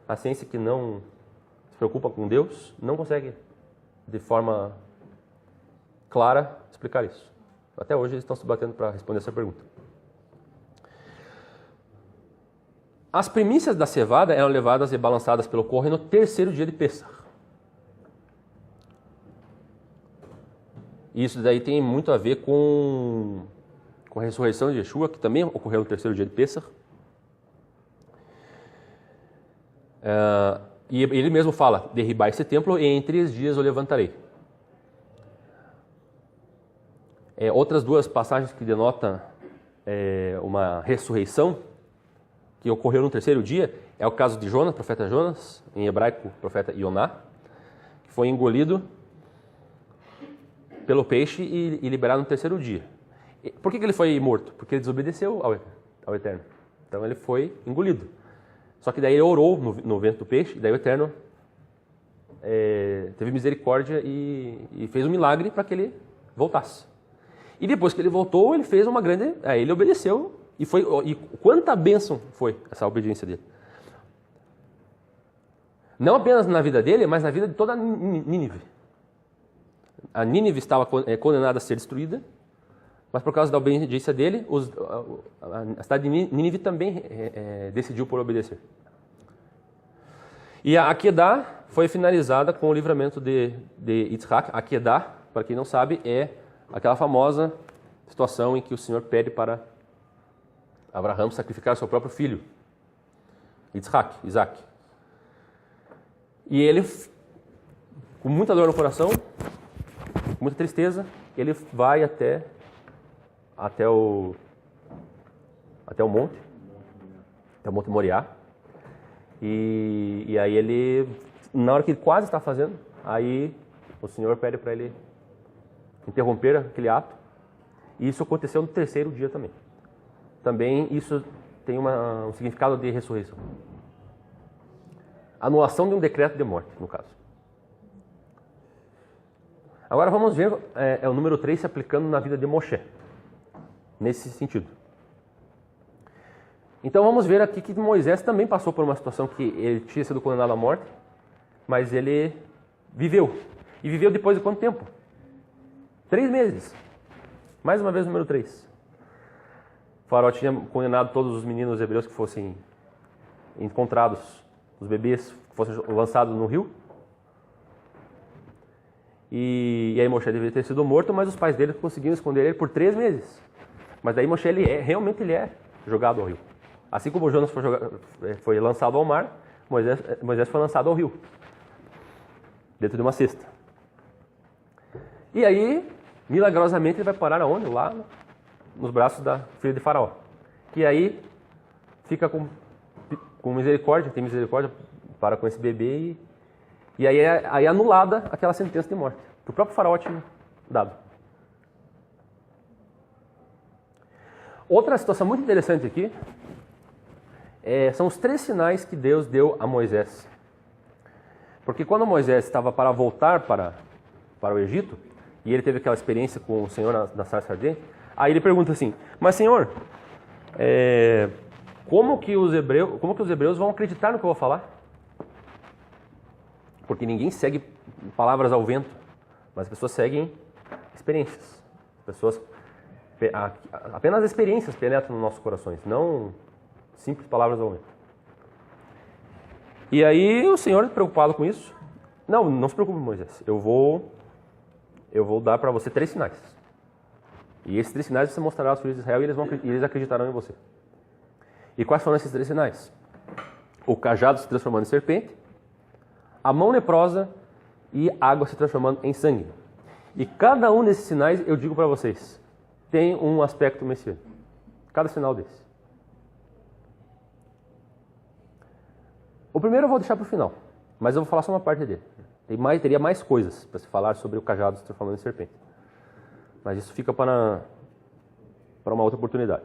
a ciência que não se preocupa com Deus, não consegue de forma clara explicar isso. Até hoje eles estão se batendo para responder essa pergunta. As primícias da cevada eram levadas e balançadas pelo Kohen no terceiro dia de Pessach. Isso daí tem muito a ver com a ressurreição de Yeshua, que também ocorreu no terceiro dia de Pessach. E ele mesmo fala, derribar esse templo e em 3 dias o levantarei. Outras duas passagens que denotam uma ressurreição, que ocorreu no terceiro dia, é o caso de Jonas, profeta Jonas, em hebraico, profeta Ioná, que foi engolido pelo peixe e liberado no terceiro dia. Por que ele foi morto? Porque ele desobedeceu ao Eterno. Então ele foi engolido. Só que daí ele orou no vento do peixe, e daí o Eterno teve misericórdia e fez um milagre para que ele voltasse. E depois que ele voltou, ele fez uma grande... ele obedeceu, e quanta bênção foi essa obediência dele. Não apenas na vida dele, mas na vida de toda Nínive. A Nínive estava condenada a ser destruída, mas por causa da obediência dele, a cidade de Nínive também decidiu por obedecer. E a Akedah foi finalizada com o livramento de Yitzhak. A Akedah, para quem não sabe, é aquela famosa situação em que o Senhor pede para Abraão sacrificar seu próprio filho, Isaac. E ele, com muita dor no coração, com muita tristeza, ele vai até o Monte Moriá, e aí ele, na hora que ele quase está fazendo, aí o Senhor pede para ele interromper aquele ato, E isso aconteceu no terceiro dia também. Também isso tem um significado de ressurreição. Anulação de um decreto de morte, no caso. Agora vamos ver o número 3 se aplicando na vida de Moshe, nesse sentido. Então vamos ver aqui que Moisés também passou por uma situação que ele tinha sido condenado à morte, mas ele viveu. E viveu depois de quanto tempo? 3 meses. Mais uma vez o número 3. O faraó tinha condenado todos os meninos hebreus que fossem encontrados, os bebês que fossem lançados no rio. E aí Moshe deveria ter sido morto, mas os pais dele conseguiram esconder ele por 3 meses. Mas daí Moshe realmente ele é jogado ao rio. Assim como Jonas foi lançado ao mar, Moisés foi lançado ao rio, dentro de uma cesta. E aí, milagrosamente, ele vai parar aonde? Lá nos braços da filha de Faraó. E aí fica com misericórdia, tem misericórdia para com esse bebê e aí é anulada aquela sentença de morte que o próprio Faraó tinha dado. Outra situação muito interessante aqui são os 3 sinais que Deus deu a Moisés. Porque quando Moisés estava para voltar para o Egito, e ele teve aquela experiência com o Senhor na sarça ardente, aí ele pergunta assim, mas Senhor, como que os hebreus vão acreditar no que eu vou falar? Porque ninguém segue palavras ao vento, mas as pessoas seguem experiências. Apenas as experiências penetram nos nossos corações, não simples palavras ao vento. E aí o Senhor, preocupado com isso, não se preocupe, Moisés, eu vou dar para você 3 sinais. E esses 3 sinais você mostrará aos filhos de Israel e eles acreditarão em você. E quais foram esses 3 sinais? O cajado se transformando em serpente, a mão leprosa e água se transformando em sangue. E cada um desses sinais, eu digo para vocês, tem um aspecto messiânico. Cada sinal desse. O primeiro eu vou deixar para o final, mas eu vou falar só uma parte dele. Teria mais coisas para se falar sobre o cajado se transformando em serpente. Mas isso fica para uma outra oportunidade.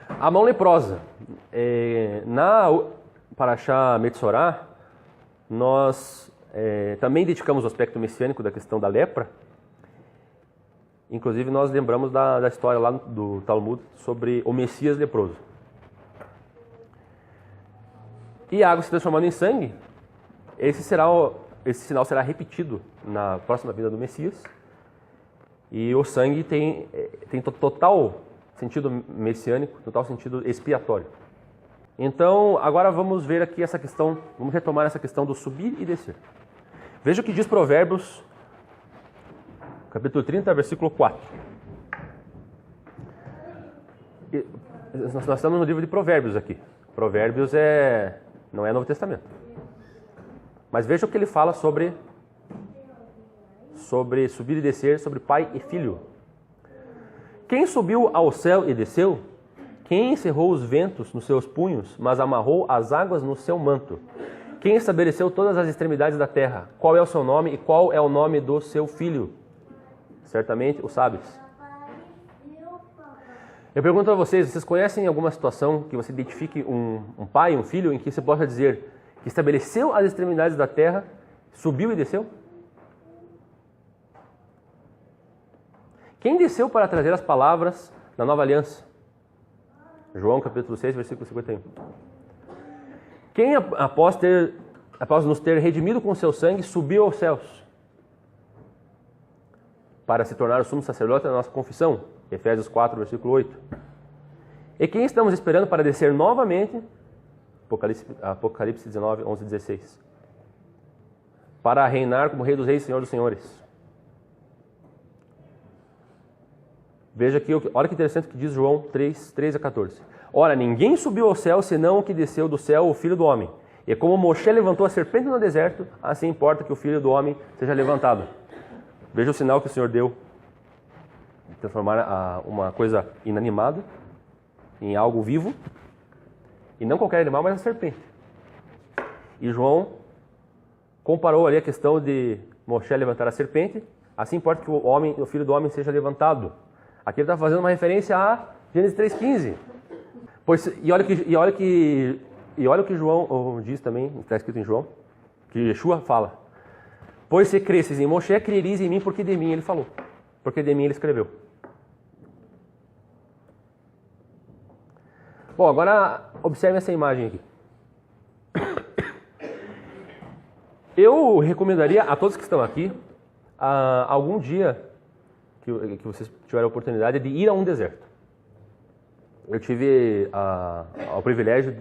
A mão leprosa. Na Parashá Metzorá, nós também dedicamos o aspecto messiânico da questão da lepra. Inclusive, nós lembramos da história lá do Talmud sobre o Messias leproso. E a água se transformando em sangue, esse sinal será repetido na próxima vinda do Messias. E o sangue tem total sentido messiânico, total sentido expiatório. Então, agora vamos ver aqui essa questão, vamos retomar essa questão do subir e descer. Veja o que diz Provérbios, capítulo 30, versículo 4. Nós estamos no livro de Provérbios aqui. Provérbios não é Novo Testamento. Mas veja o que ele fala sobre subir e descer, sobre pai e filho. Quem subiu ao céu e desceu? Quem encerrou os ventos nos seus punhos, mas amarrou as águas no seu manto? Quem estabeleceu todas as extremidades da terra? Qual é o seu nome e qual é o nome do seu filho? Certamente o sabes. Eu pergunto a vocês conhecem alguma situação que você identifique um pai, um filho, em que você possa dizer que estabeleceu as extremidades da terra, subiu e desceu? Quem desceu para trazer as palavras da nova aliança? João capítulo 6, versículo 51. Quem, após nos ter redimido com seu sangue, subiu aos céus para se tornar o sumo sacerdote da nossa confissão? Efésios 4, versículo 8. E quem estamos esperando para descer novamente? Apocalipse 19, 11 e 16. Para reinar como Rei dos Reis e Senhor dos Senhores. Veja aqui, olha que interessante o que diz João 3, 13 a 14. Ora, ninguém subiu ao céu, senão o que desceu do céu, o Filho do Homem. E como Moshe levantou a serpente no deserto, assim importa que o Filho do Homem seja levantado. Veja o sinal que o Senhor deu de transformar uma coisa inanimada em algo vivo. E não qualquer animal, mas a serpente. E João comparou ali a questão de Moshe levantar a serpente assim importa que o filho do homem seja levantado. Aqui ele está fazendo uma referência a Gênesis 3,15. E olha o que João diz também, está escrito em João, que Yeshua fala. Pois se cresces em Moshe, crereis em mim, porque de mim ele falou. Porque de mim ele escreveu. Bom, agora observe essa imagem aqui. Eu recomendaria a todos que estão aqui, algum dia que vocês tiverem a oportunidade de ir a um deserto. Eu tive o privilégio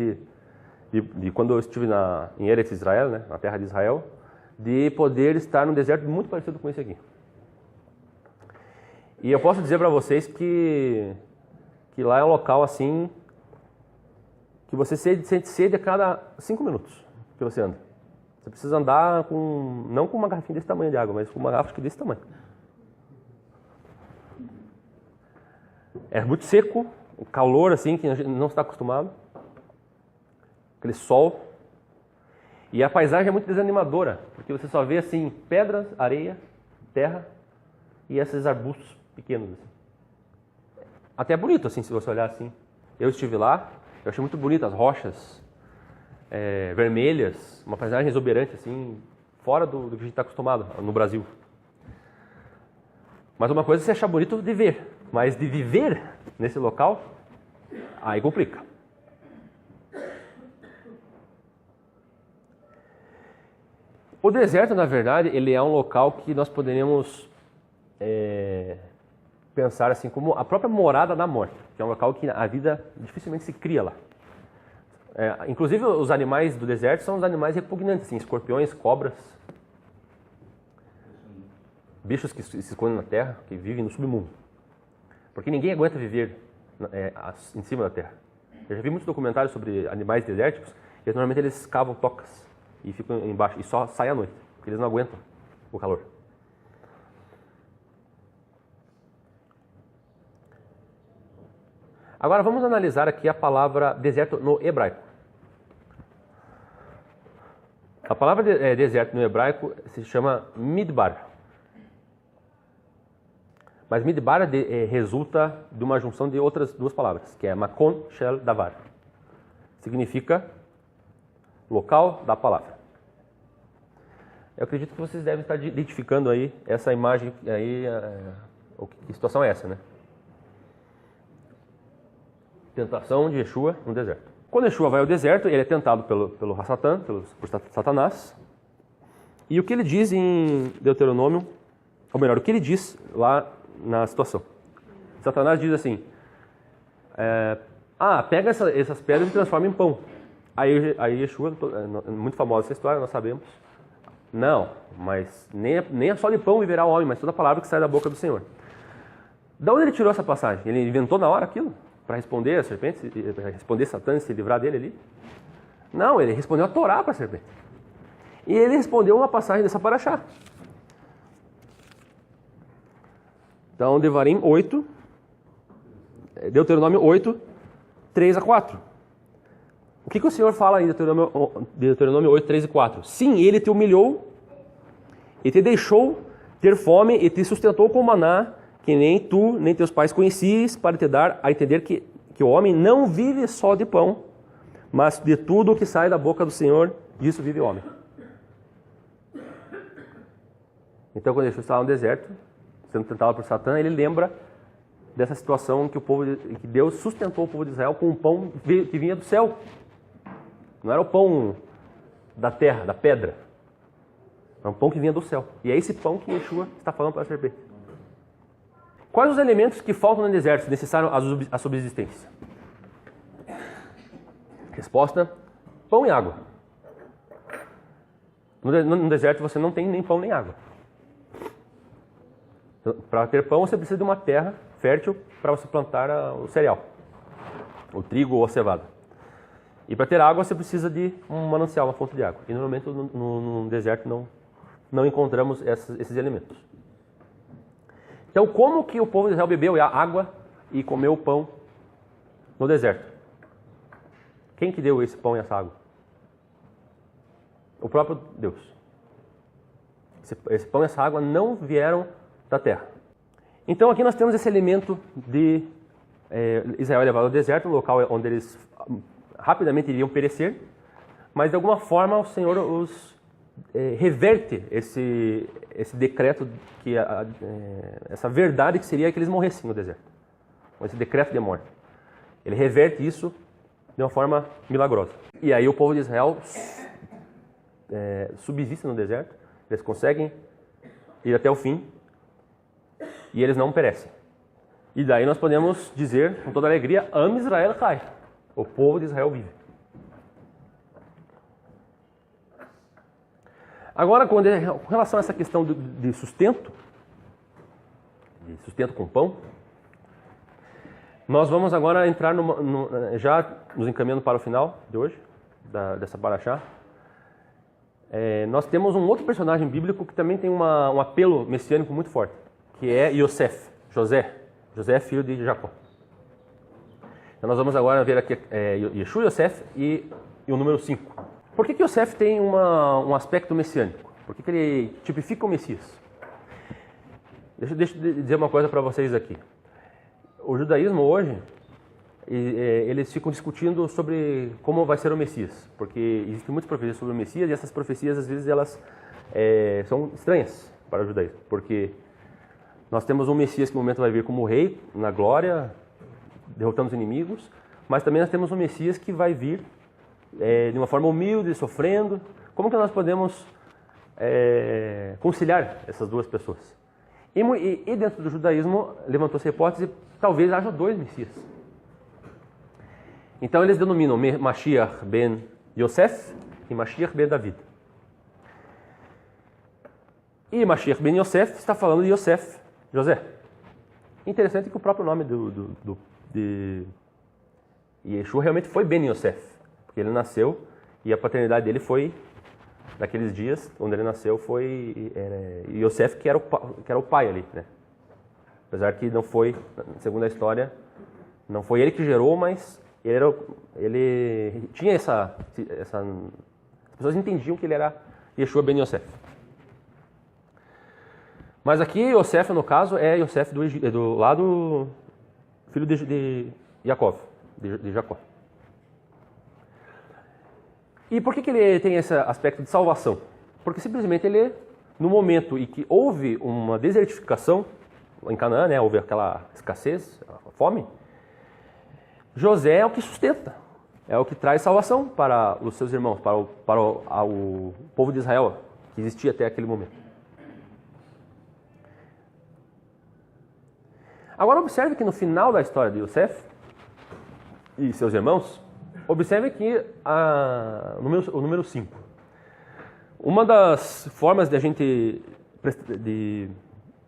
de quando eu estive em Eretz Israel, né, na terra de Israel, de poder estar num deserto muito parecido com esse aqui. E eu posso dizer para vocês que lá é um local assim que você sente sede a cada 5 minutos que você anda. Você precisa andar não com uma garrafinha desse tamanho de água, mas com uma garrafa desse tamanho. É muito seco, o calor assim que a gente não está acostumado, aquele sol. E a paisagem é muito desanimadora, porque você só vê assim pedras, areia, terra e esses arbustos pequenos. Assim. Até é bonito assim, se você olhar assim. Eu estive lá, eu achei muito bonito as rochas vermelhas, uma paisagem exuberante assim, fora do que a gente está acostumado no Brasil. Mas uma coisa é você achar bonito de ver, mas de viver nesse local, aí complica. O deserto, na verdade, ele é um local que nós poderíamos pensar assim como a própria morada da morte, que é um local que a vida dificilmente se cria lá. Inclusive, os animais do deserto são os animais repugnantes, assim, escorpiões, cobras, bichos que se escondem na terra, que vivem no submundo. Porque ninguém aguenta viver em cima da terra. Eu já vi muitos documentários sobre animais desérticos, e normalmente eles cavam tocas e ficam embaixo, e só saem à noite, porque eles não aguentam o calor. Agora vamos analisar aqui a palavra deserto no hebraico. A palavra deserto no hebraico se chama midbar. Mas midbar resulta de uma junção de outras duas palavras, que é makon shel davar. Significa local da palavra. Eu acredito que vocês devem estar identificando aí essa imagem aí, que situação é essa, né? Tentação de Yeshua no deserto. Quando Yeshua vai ao deserto, ele é tentado pelo Satã, por Satanás. E o que ele diz em Deuteronômio, ou melhor, o que ele diz lá na situação. Satanás diz assim, pega essas pedras e transforma em pão. Aí Yeshua, muito famosa essa história, nós sabemos. Não, mas nem só de pão viverá o homem, mas toda palavra que sai da boca do Senhor. Da onde ele tirou essa passagem? Ele inventou na hora aquilo? Para responder a serpente, para responder Satã e se livrar dele ali? Não, ele respondeu a Torá para a serpente. E ele respondeu uma passagem dessa paraxá. Então, Devarim 8, Deuteronômio 8, 3 a 4. O que o Senhor fala em Deuteronômio 8, 3 e 4? Sim, ele te humilhou e te deixou ter fome e te sustentou com maná, que nem tu, nem teus pais conhecias, para te dar a entender que o homem não vive só de pão, mas de tudo o que sai da boca do Senhor, disso vive o homem. Então, quando Jesus estava no deserto, sendo tentado por Satã, ele lembra dessa situação que Deus sustentou o povo de Israel com um pão que vinha do céu. Não era o pão da terra, da pedra. Era um pão que vinha do céu. E é esse pão que Yeshua está falando para a serpente. Quais os elementos que faltam no deserto, necessários à subsistência? Resposta: pão e água. No deserto você não tem nem pão nem água. Para ter pão você precisa de uma terra fértil para você plantar o cereal, o trigo ou a cevada. E para ter água você precisa de um manancial, uma fonte de água. E normalmente no deserto não encontramos esses elementos. Então, como que o povo de Israel bebeu a água e comeu o pão no deserto? Quem que deu esse pão e essa água? O próprio Deus. Esse pão e essa água não vieram da terra. Então aqui nós temos esse elemento de Israel é levado ao deserto, um local onde eles rapidamente iriam perecer, mas de alguma forma o Senhor os reverte esse decreto, essa verdade que seria que eles morressem no deserto, esse decreto de morte. Ele reverte isso de uma forma milagrosa. E aí o povo de Israel subsiste no deserto, eles conseguem ir até o fim e eles não perecem. E daí nós podemos dizer com toda alegria, Am Israel Chai, o povo de Israel vive. Agora, com relação a essa questão de sustento com pão, nós vamos agora entrar já nos encaminhando para o final de hoje, dessa paraxá. Nós temos um outro personagem bíblico que também tem um apelo messiânico muito forte, que é Yosef, José, filho de Jacó. Então nós vamos agora ver aqui Yeshua, Yosef e o número 5. Por que Yosef tem um aspecto messiânico? Por que ele tipifica o Messias? Deixa eu dizer uma coisa para vocês aqui. O judaísmo hoje, eles ficam discutindo sobre como vai ser o Messias, porque existem muitas profecias sobre o Messias e essas profecias, às vezes, elas são estranhas para o judaísmo, porque nós temos um Messias que no momento vai vir como rei, na glória, derrotando os inimigos, mas também nós temos um Messias que vai vir de uma forma humilde, sofrendo. Como que nós podemos conciliar essas duas pessoas? E dentro do judaísmo levantou-se a hipótese, talvez haja dois Messias. Então eles denominam Mashiach ben Yosef e Mashiach ben David. E Mashiach ben Yosef está falando de Yosef, José. Interessante que o próprio nome de Yeshua realmente foi Ben Yosef, porque ele nasceu e a paternidade dele foi, naqueles dias onde ele nasceu, foi Yosef, que era o pai ali, né? Apesar que não foi, segundo a história, não foi ele que gerou, mas ele tinha essa... As pessoas entendiam que ele era Yeshua ben Yosef. Mas aqui, Yosef, no caso, é Yosef do lado filho de Jacó, de Jacó. E por que ele tem esse aspecto de salvação? Porque simplesmente ele, no momento em que houve uma desertificação em Canaã, né, houve aquela escassez, a fome, José é o que sustenta, é o que traz salvação para os seus irmãos, para o povo de Israel, que existia até aquele momento. Agora observe que no final da história de Yosef e seus irmãos, observe aqui o número 5. Uma das formas de a gente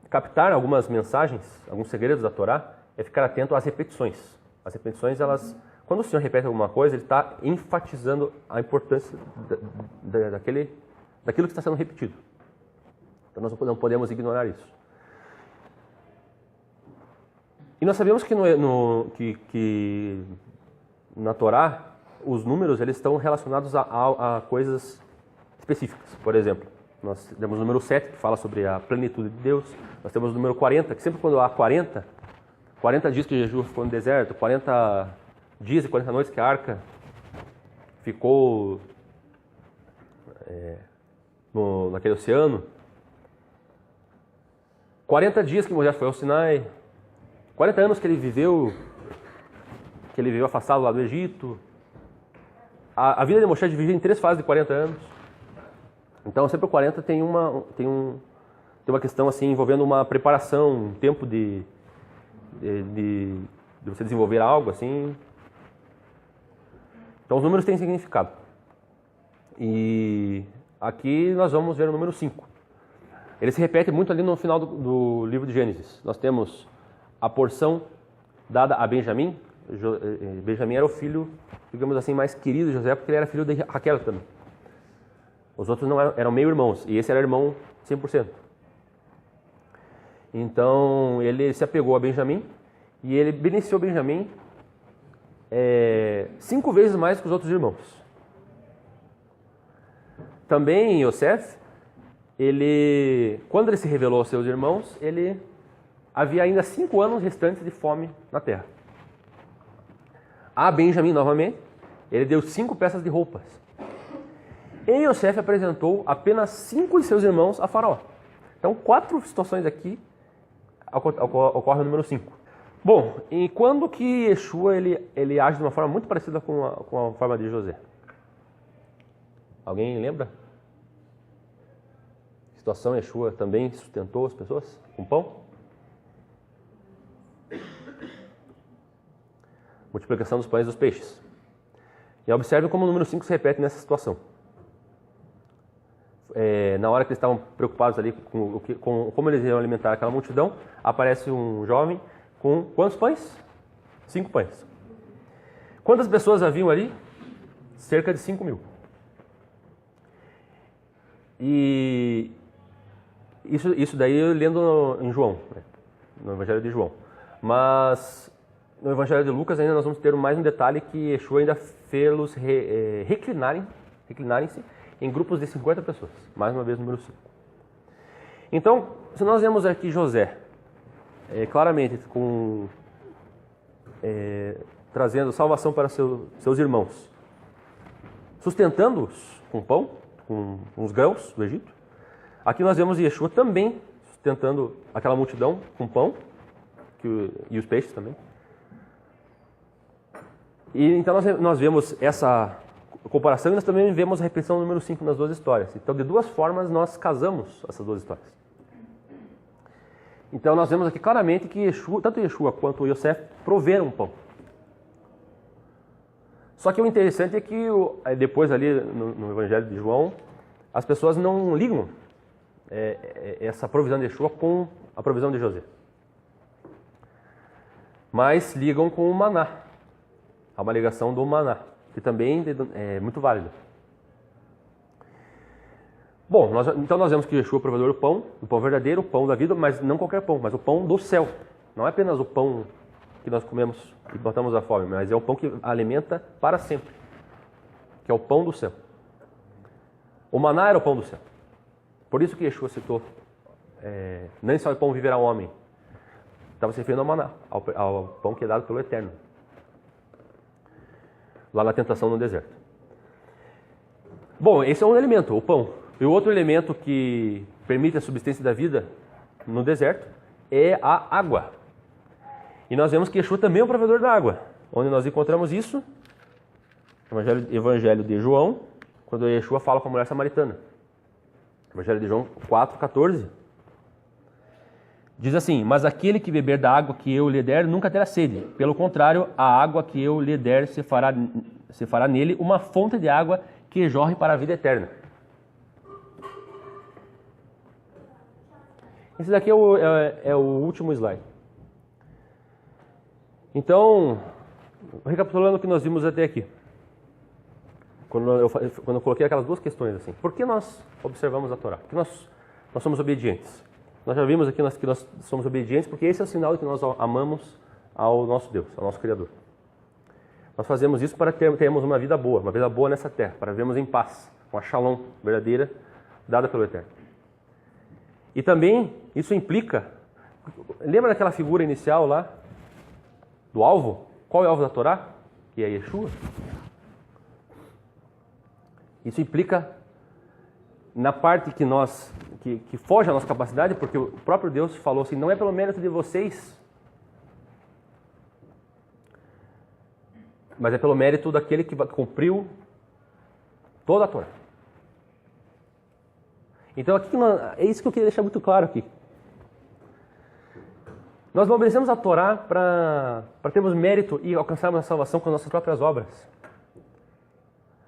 captar algumas mensagens, alguns segredos da Torá, é ficar atento às repetições. As repetições, quando o Senhor repete alguma coisa, ele está enfatizando a importância daquilo que está sendo repetido. Então nós não podemos ignorar isso. E nós sabemos que, que na Torá, os números eles estão relacionados a coisas específicas. Por exemplo, nós temos o número 7, que fala sobre a plenitude de Deus. Nós temos o número 40, que sempre quando há 40 dias que Jejum ficou no deserto, 40 dias e 40 noites que a arca ficou naquele oceano, 40 dias que Moisés foi ao Sinai, 40 anos que ele viveu afastado lá do Egito. A vida de Moshe é dividida em 3 fases de 40 anos. Então sempre o 40 tem uma questão assim envolvendo uma preparação, um tempo de você desenvolver algo assim. Então os números têm significado. E aqui nós vamos ver o número 5. Ele se repete muito ali no final do livro de Gênesis. Nós temos a porção dada a Benjamim. Benjamim era o filho, digamos assim, mais querido de José, porque ele era filho de Raquel também. Os outros não eram meio-irmãos, e esse era irmão 100%. Então, ele se apegou a Benjamim, e ele beneficiou Benjamim 5 vezes mais que os outros irmãos. Também Yosef, quando ele se revelou aos seus irmãos, havia ainda 5 anos restantes de fome na terra. A Benjamim, novamente, ele deu 5 peças de roupas. E Yosef apresentou apenas 5 de seus irmãos a Faraó. Então, 4 situações aqui ocorre o número 5. Bom, e quando que Yeshua ele age de uma forma muito parecida com a forma de José? Alguém lembra? A situação Yeshua também sustentou as pessoas com pão? Multiplicação dos pães e dos peixes. E observe como o número 5 se repete nessa situação. Na hora que eles estavam preocupados ali com como eles iam alimentar aquela multidão, aparece um jovem com quantos pães? 5 pães. Quantas pessoas haviam ali? Cerca de 5.000. E isso daí eu lendo em João, né? No Evangelho de João. Mas no Evangelho de Lucas ainda nós vamos ter mais um detalhe que Yeshua ainda fez-los reclinarem-se em grupos de 50 pessoas. Mais uma vez, número 5. Então, se nós vemos aqui José, claramente trazendo salvação para seus irmãos, sustentando-os com pão, com os grãos do Egito. Aqui nós vemos Yeshua também sustentando aquela multidão com pão e os peixes também. E então nós vemos essa comparação e nós também vemos a repetição do número 5 nas duas histórias. Então, de duas formas, nós casamos essas duas histórias. Então, nós vemos aqui claramente que tanto Yeshua quanto Yosef proveram pão. Só que o interessante é que depois ali no Evangelho de João, as pessoas não ligam essa provisão de Yeshua com a provisão de José. Mas ligam com o maná. Há uma ligação do maná, que também é muito válida. Bom, então nós vemos que Yeshua é o provedor do pão verdadeiro, o pão da vida, mas não qualquer pão, mas o pão do céu. Não é apenas o pão que nós comemos e matamos a fome, mas é o pão que alimenta para sempre, que é o pão do céu. O maná era o pão do céu. Por isso que Yeshua citou, nem só o pão viverá o homem. Estava se referindo ao maná, ao pão que é dado pelo Eterno, lá na tentação no deserto. Bom, esse é um elemento, o pão. E o outro elemento que permite a subsistência da vida no deserto é a água. E nós vemos que Yeshua também é o provedor da água. Onde nós encontramos isso? No Evangelho de João, quando Yeshua fala com a mulher samaritana. Evangelho de João 4,14. Diz assim: mas aquele que beber da água que eu lhe der nunca terá sede. Pelo contrário, a água que eu lhe der se fará nele uma fonte de água que jorre para a vida eterna. Esse daqui é o último slide. Então, recapitulando o que nós vimos até aqui. Quando eu coloquei aquelas duas questões assim. Por que nós observamos a Torá? Por que nós somos obedientes? Nós já vimos aqui que nós somos obedientes porque esse é o sinal de que nós amamos ao nosso Deus, ao nosso Criador. Nós fazemos isso para termos uma vida boa nessa terra, para vivermos em paz, com a shalom verdadeira dada pelo Eterno. E também isso implica, lembra daquela figura inicial lá, do alvo? Qual é o alvo da Torá? Que é Yeshua. Isso implica na parte que foge à nossa capacidade, porque o próprio Deus falou assim, não é pelo mérito de vocês, mas é pelo mérito daquele que cumpriu toda a Torá. Então aqui é isso que eu queria deixar muito claro aqui. Nós não obedecemos a Torá para termos mérito e alcançarmos a salvação com as nossas próprias obras.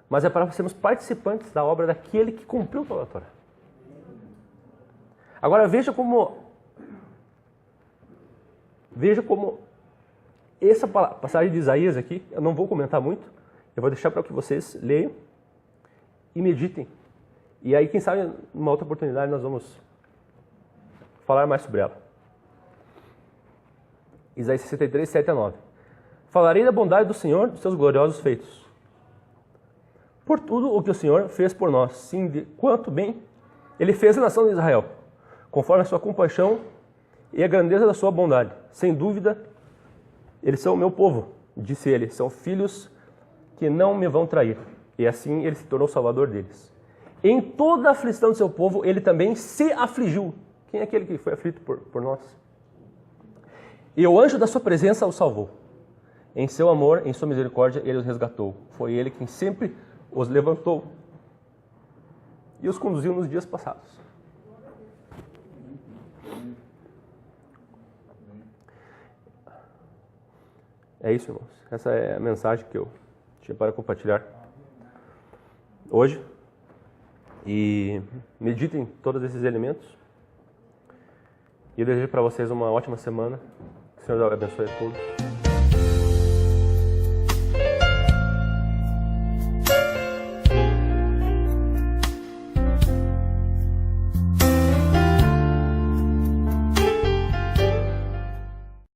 Mas é para sermos participantes da obra daquele que cumpriu toda a Torá. Agora veja como essa passagem de Isaías aqui, eu não vou comentar muito, eu vou deixar para que vocês leiam e meditem. E aí, quem sabe, numa outra oportunidade nós vamos falar mais sobre ela. Isaías 63, 7 a 9. Falarei da bondade do Senhor, dos seus gloriosos feitos. Por tudo o que o Senhor fez por nós, sim, de quanto bem Ele fez a nação de Israel, conforme a sua compaixão e a grandeza da sua bondade. Sem dúvida, eles são o meu povo, disse ele, são filhos que não me vão trair. E assim ele se tornou o salvador deles. Em toda a aflição do seu povo, ele também se afligiu. Quem é aquele que foi aflito por nós? E o anjo da sua presença o salvou. Em seu amor, em sua misericórdia, ele os resgatou. Foi ele quem sempre os levantou e os conduziu nos dias passados. É isso, irmãos. Essa é a mensagem que eu tinha para compartilhar hoje. E meditem todos esses elementos. E eu desejo para vocês uma ótima semana. Que o Senhor abençoe a todos.